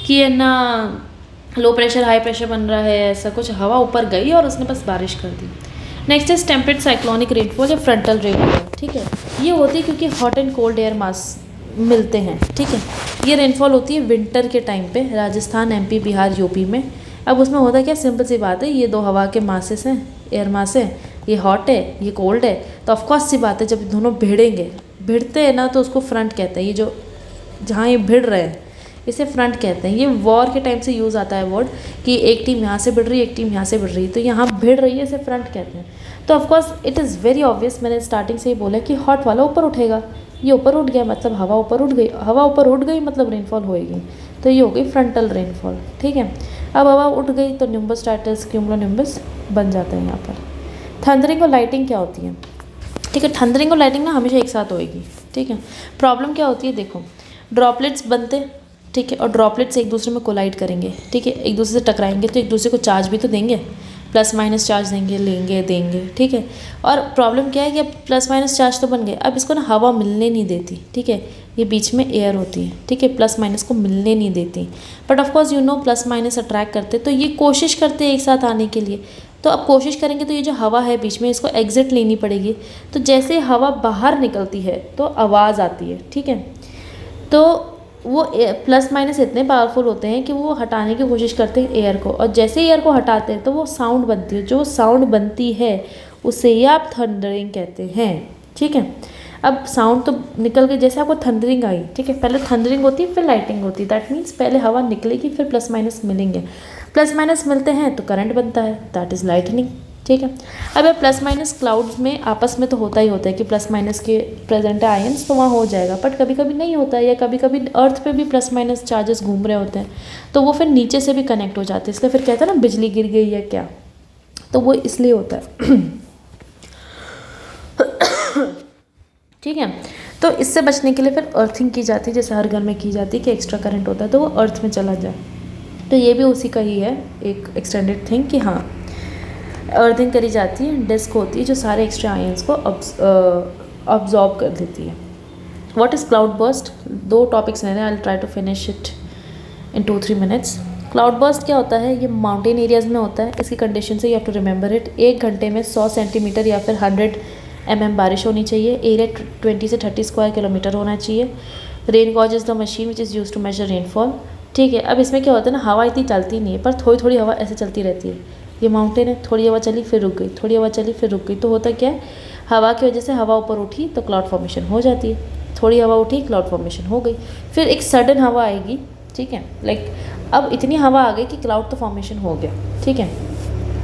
[SPEAKER 1] कि है ना लो प्रेशर हाई प्रेशर बन रहा है, ऐसा कुछ हवा ऊपर गई और उसने बस बारिश कर दी। Next is temperate cyclonic rainfall या फ्रंटल रेनफॉल, ठीक है। ये होती है क्योंकि hot and cold air mass मिलते हैं, ठीक है। ये रेनफॉल होती है विंटर के टाइम पे राजस्थान, एमपी, बिहार, यूपी में। अब उसमें होता क्या, सिंपल सी बात है, ये दो हवा के मासेस हैं, एयर मास है, ये हॉट है ये कोल्ड है, तो ऑफकोर्स सी बात है जब दोनों भिड़ते हैं ना तो उसको फ्रंट कहते हैं। ये जो जहाँ ये भिड़ रहे हैं इसे फ्रंट कहते हैं। ये वॉर के टाइम से यूज़ आता है वर्ड कि एक टीम यहाँ से भिड़ रही है, एक टीम यहाँ से भिड़ रही है, तो यहाँ भिड़ रही है, इसे फ्रंट कहते हैं। तो of course it is very obvious, मैंने स्टार्टिंग से ही बोला कि हॉट वाला ऊपर उठेगा, ये ऊपर उठ गया मतलब हवा ऊपर उठ गई, हवा ऊपर उठ गई मतलब रेनफॉल होएगी, तो ये हो गई फ्रंटल रेनफॉल, ठीक है। अब हवा उठ गई तो निम्बस स्ट्रैटस क्यूमुलोनिम्बस बन जाता है यहाँ पर। थंडरिंग और लाइटिंग क्या होती है, ठीक है। थंडरिंग और लाइटिंग ना हमेशा एक साथ होएगी, ठीक है। प्रॉब्लम क्या होती है, देखो ड्रॉपलेट्स बनते, ठीक है, और ड्रॉपलेट्स एक दूसरे में कोलाइड करेंगे, ठीक है, एक दूसरे से टकराएंगे तो एक दूसरे को चार्ज भी तो देंगे, प्लस माइनस चार्ज देंगे, ठीक है। और प्रॉब्लम क्या है कि अब प्लस माइनस चार्ज तो बन गए, अब इसको ना हवा मिलने नहीं देती, ठीक है। ये बीच में एयर होती है, ठीक है, प्लस माइनस को मिलने नहीं देती, but of course you know plus minus attract करते, तो ये कोशिश करते हैं एक साथ आने के लिए। तो अब कोशिश करेंगे तो ये जो हवा है बीच में इसको एग्जिट लेनी पड़ेगी, तो जैसे हवा बाहर निकलती है तो आवाज़ आती है, ठीक है। तो वो प्लस माइनस इतने पावरफुल होते हैं कि वो हटाने की कोशिश करते हैं एयर को, और जैसे एयर को हटाते हैं तो वो साउंड बनती है, जो साउंड बनती है उसे ही आप थंडरिंग कहते हैं, ठीक है। अब साउंड तो निकल गई, जैसे आपको थंडरिंग आई, ठीक है, पहले थंडरिंग होती है फिर लाइटिंग होती है, दैट मीन्स पहले हवा निकलेगी फिर प्लस माइनस मिलेंगे, प्लस माइनस मिलते हैं तो करंट बनता है, दैट इज़ लाइटनिंग, ठीक है। अब ये प्लस माइनस क्लाउड्स में आपस में तो होता ही होता है कि प्लस माइनस के प्रेजेंट है आयंस तो वहाँ हो जाएगा, बट कभी कभी नहीं होता है, या कभी कभी अर्थ पे भी प्लस माइनस चार्जेस घूम रहे होते हैं तो वो फिर नीचे से भी कनेक्ट हो जाते हैं, इसलिए फिर कहते हैं ना बिजली गिर गई या क्या, तो वो इसलिए होता है ठीक है। तो इससे बचने के लिए फिर अर्थिंग की जाती है, जैसे हर घर में की जाती है कि एक्स्ट्रा करंट होता है तो वो अर्थ में चला जाए, तो ये भी उसी का ही है एक एक्सटेंडेड थिंग कि हाँ अर्थिंग करी जाती है, डिस्क होती है जो सारे एक्स्ट्रा आयंस को अब्जॉर्ब कर देती है। व्हाट इज़ क्लाउड बर्स्ट, दो टॉपिक्स हैं, I will try to finish it in 2-3 minutes. Cloud burst क्या होता है, ये माउंटेन एरियाज़ में होता है, इसकी कंडीशन से you have to remember it. 1 घंटे में 100 सेंटीमीटर या फिर 100 mm बारिश होनी चाहिए, एरिया 20 से 30 स्क्वायर किलोमीटर होना चाहिए। Rain gauge is the machine which is use to measure rainfall, ठीक है। अब इसमें क्या होता है ना, हवा इतनी चलती नहीं है पर थोड़ी थोड़ी हवा ऐसे चलती रहती है, ये माउंटेन है, थोड़ी हवा चली फिर रुक गई, थोड़ी हवा चली फिर रुक गई, तो होता क्या है, हवा की वजह से हवा ऊपर उठी तो क्लाउड फॉर्मेशन हो जाती है, थोड़ी हवा उठी क्लाउड फॉर्मेशन हो गई, फिर एक सडन हवा आएगी, ठीक है, लाइक अब इतनी हवा आ गई कि क्लाउड तो फॉर्मेशन हो गया, ठीक है।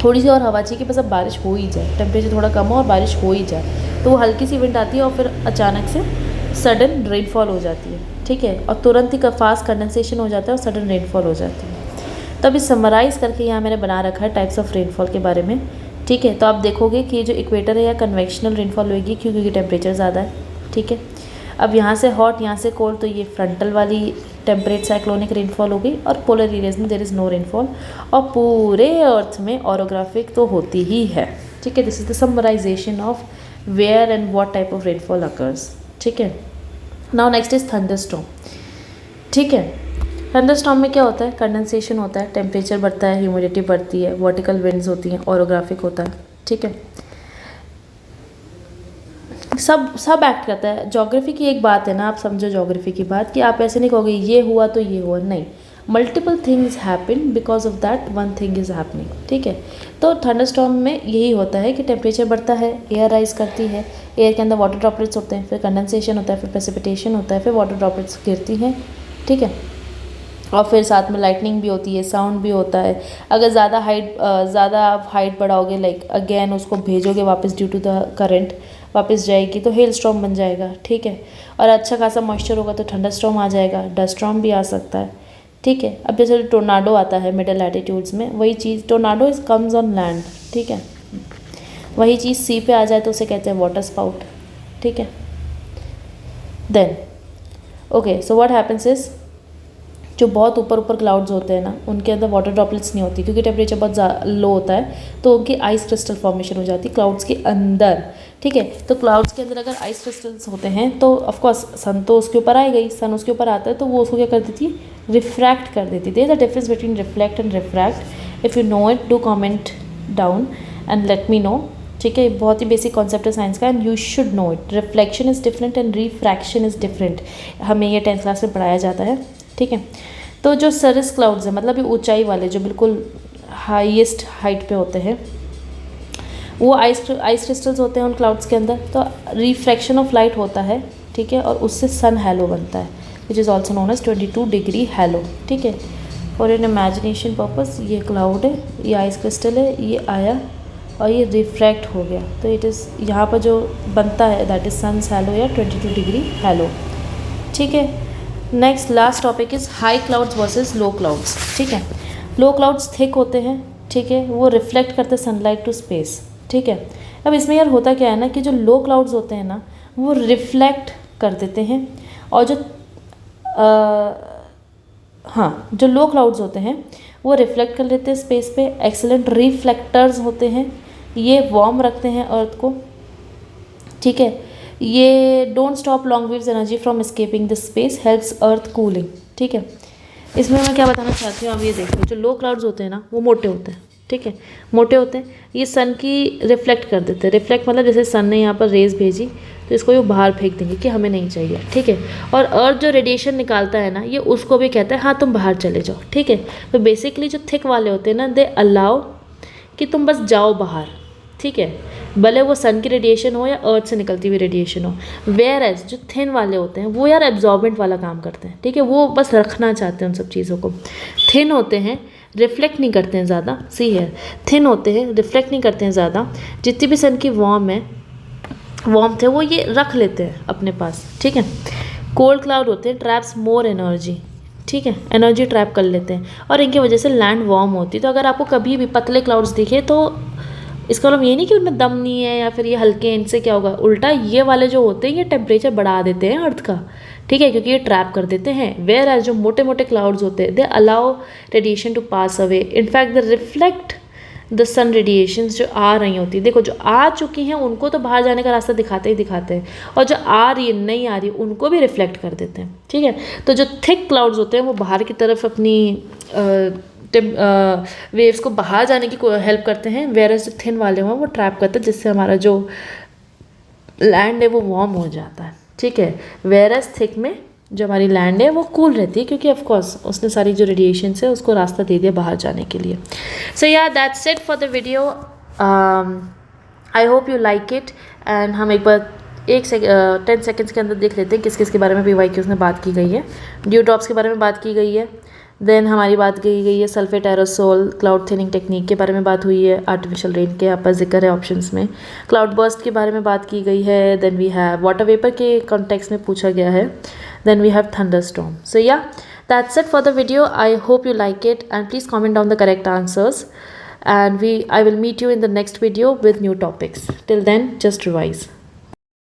[SPEAKER 1] थोड़ी सी और हवा चाहिए कि बस अब बारिश हो ही जाए, टेम्परेचर थोड़ा कम हो और बारिश हो ही जाए, तो वो हल्की सी विंड आती है और फिर अचानक से सडन रेनफॉल हो जाती है, ठीक है, और तुरंत ही फास्ट कंडेंसेशन हो जाता है और सडन रेनफॉल हो जाती है। तो अभी समराइज़ करके यहाँ मैंने बना रखा है टाइप्स ऑफ रेनफॉल के बारे में, ठीक है। तो आप देखोगे कि जो इक्वेटर है या कन्वेक्शनल रेनफॉल होगी क्योंकि टेम्परेचर ज़्यादा है, ठीक है। अब यहाँ से हॉट यहाँ से कोल्ड, तो ये फ्रंटल वाली टेम्परेट साइक्लोनिक रेनफॉल हो गई, और पोलर एरियाज में देयर इज़ नो रेनफॉल, और पूरे अर्थ में ऑरोग्राफिक तो होती ही है, ठीक है। This is the summarisation of where and what type of rainfall occurs, ठीक है। नाउ नेक्स्ट इज थंडरस्टॉर्म, ठीक है। थंडरस्टॉर्म में क्या होता है, कंडेंसेशन होता है, टेम्परेचर बढ़ता है, ह्यूमिडिटी बढ़ती है, वर्टिकल विंड्स होती हैं, ऑरोग्राफिक होता है, ठीक है। सब एक्ट करता है। ज्योग्राफी की एक बात है ना, आप समझो ज्योग्राफी की बात कि आप ऐसे नहीं कहोगे ये हुआ तो ये हुआ, नहीं, multiple things happen because of that one thing is happening, ठीक है। तो थंडरस्टॉर्म में यही होता है कि टेम्परेचर बढ़ता है, एयर राइज करती है, एयर के अंदर वाटर ड्रॉपलेट्स होते हैं, फिर कंडेंसेशन होता है, फिर प्रेसिपिटेशन होता है, फिर वाटर ड्रॉपलेट्स गिरती हैं, ठीक है। और फिर साथ में लाइटनिंग भी होती है, साउंड भी होता है। अगर ज़्यादा हाइट बढ़ाओगे, लाइक अगेन उसको भेजोगे वापस ड्यू टू द करंट, वापस जाएगी तो हेल स्टॉर्म बन जाएगा, ठीक है। और अच्छा खासा मॉइस्चर होगा तो थंडर स्टॉर्म आ जाएगा, डस्ट स्टॉर्म भी आ सकता है, ठीक है। अब जैसे टोर्नाडो आता है मिडल एल्टीट्यूड्स में, वही चीज़ tornado is comes on land, ठीक है। वही चीज़ सी पे आ जाए तो उसे कहते हैं वाटर स्पाउट, ठीक है। Then okay, so what happens is, जो बहुत ऊपर ऊपर क्लाउड्स होते हैं ना, उनके अंदर वाटर ड्रॉपलेट्स नहीं होती क्योंकि टेम्परेचर बहुत लो होता है, तो उनकी आइस क्रिस्टल फॉर्मेशन हो जाती है क्लाउड्स के अंदर, ठीक है। तो क्लाउड्स के अंदर अगर आइस क्रिस्टल्स होते हैं तो ऑफकोर्स सन तो उसके ऊपर आएगा, सन उसके ऊपर आता है तो वो उसको क्या कर देती है, रिफ्रैक्ट कर देती है। There is a difference between reflect and refract. If you know it, do comment down and let me know, ठीक है। बहुत ही बेसिक कॉन्सेप्ट है साइंस का and you should know it. Reflection is different and refraction is different, हमें ये 10th class में पढ़ाया जाता है, ठीक है। तो जो सर्विस क्लाउड्स हैं, मतलब ये ऊंचाई वाले जो बिल्कुल हाईएस्ट हाइट पे होते हैं, वो आइस क्रिस्टल्स होते हैं उन क्लाउड्स के अंदर, तो रिफ्रैक्शन ऑफ लाइट होता है, ठीक है। और उससे सन हैलो बनता है which is also known as 22 degree halo, ठीक है। फॉर एन इमेजिनेशन पर्पस ये क्लाउड है, ये आइस क्रिस्टल है, ये आया और ये रिफ्रैक्ट हो गया, तो इट इज़ यहाँ पर जो बनता है दैट इज़ सन्स हैलो या 22 डिग्री हैलो, ठीक है। Next last topic is high clouds versus low clouds, ठीक है। लो क्लाउड्स थिक होते हैं, ठीक है, वो रिफ्लेक्ट करते हैं सनलाइट टू स्पेस, ठीक है। अब इसमें यार होता क्या है ना कि जो लो क्लाउड्स होते हैं ना वो रिफ्लेक्ट कर देते हैं, और जो जो लो क्लाउड्स होते हैं वो रिफ्लेक्ट कर लेते हैं स्पेस पे, एक्सीलेंट रिफ्लेक्टर्स होते हैं, ये वार्म रखते हैं अर्थ को, ठीक है। ये don't stop long waves energy from escaping the space, helps earth cooling, ठीक है। इसमें मैं क्या बताना चाहती हूँ, अब ये देखो, जो लो क्लाउड्स होते हैं ना वो मोटे होते हैं, ठीक है, मोटे होते हैं, ये सन की रिफ्लेक्ट कर देते हैं। रिफ्लेक्ट मतलब जैसे सन ने यहाँ पर रेज भेजी तो इसको ये बाहर फेंक देंगे कि हमें नहीं चाहिए, ठीक है। और अर्थ जो रेडिएशन निकालता है ना, ये उसको भी कहता है हाँ तुम बाहर चले जाओ, ठीक है। तो बेसिकली जो थिक वाले होते हैं ना, दे अलाउ कि तुम बस जाओ बाहर, ठीक है, भले वो सन की रेडिएशन हो या अर्थ से निकलती हुई रेडिएशन हो। वेयर एज जो थिन वाले होते हैं वो यार एब्जॉर्बेंट वाला काम करते हैं, ठीक है, वो बस रखना चाहते हैं उन सब चीज़ों को। थिन होते हैं, रिफ्लेक्ट नहीं करते हैं ज़्यादा, सी है, थिन होते हैं, रिफ्लेक्ट नहीं करते हैं ज़्यादा, जितनी भी सन की वार्मथ है वो ये रख लेते हैं अपने पास, ठीक है। कोल्ड क्लाउड होते हैं, ट्रैप्स मोर एनर्जी, ठीक है, एनर्जी ट्रैप कर लेते हैं और इनकी वजह से लैंड वार्म होती है। तो अगर आपको कभी भी पतले क्लाउड्स दिखे तो इसका मतलब ये नहीं कि उनमें दम नहीं है या फिर ये हल्के हैं, इनसे क्या होगा, उल्टा ये वाले जो होते हैं ये टेम्परेचर बढ़ा देते हैं अर्थ का, ठीक है, क्योंकि ये ट्रैप कर देते हैं। वेयर एज जो मोटे मोटे क्लाउड्स होते हैं, they allow radiation to pass away, in fact they reflect the sun radiations जो आ रही होती है। देखो जो आ चुकी हैं उनको तो बाहर जाने का रास्ता दिखाते ही दिखाते हैं, और जो आ रही है नहीं आ रही उनको भी रिफ्लेक्ट कर देते हैं, ठीक है। तो जो थिक क्लाउड्स होते हैं वो बाहर की तरफ अपनी वेव्स को बाहर जाने की हेल्प करते हैं, वेयर जो थिन वाले हों वो ट्रैप करते हैं, जिससे हमारा जो लैंड है वो वार्म हो जाता है, ठीक है। वेयर थिक में जो हमारी लैंड है वो कूल रहती है, क्योंकि ऑफ कोर्स उसने सारी जो रेडिएशन है उसको रास्ता दे दिया बाहर जाने के लिए। सो या that's it for the video, I hope you like it. And हम एक बार 10 सेकेंड्स के अंदर देख लेते हैं किस किस के बारे में PYQs में बात की गई है। ड्यू ड्रॉप्स के बारे में बात की गई है, देन हमारी बात की गई है sulphate aerosol cloud thinning technique के बारे में बात हुई है, आर्टिफिशियल रेन के यहाँ पर जिक्र है ऑप्शंस में, क्लाउड बर्स्ट के बारे में बात की गई है, then we have water vapour के कॉन्टेक्स्ट में पूछा गया है, then we have thunderstorm. So yeah, that's it for the video. I hope you like it and please comment down the correct answers, and I will meet you in the next video with new topics. Till then, just revise.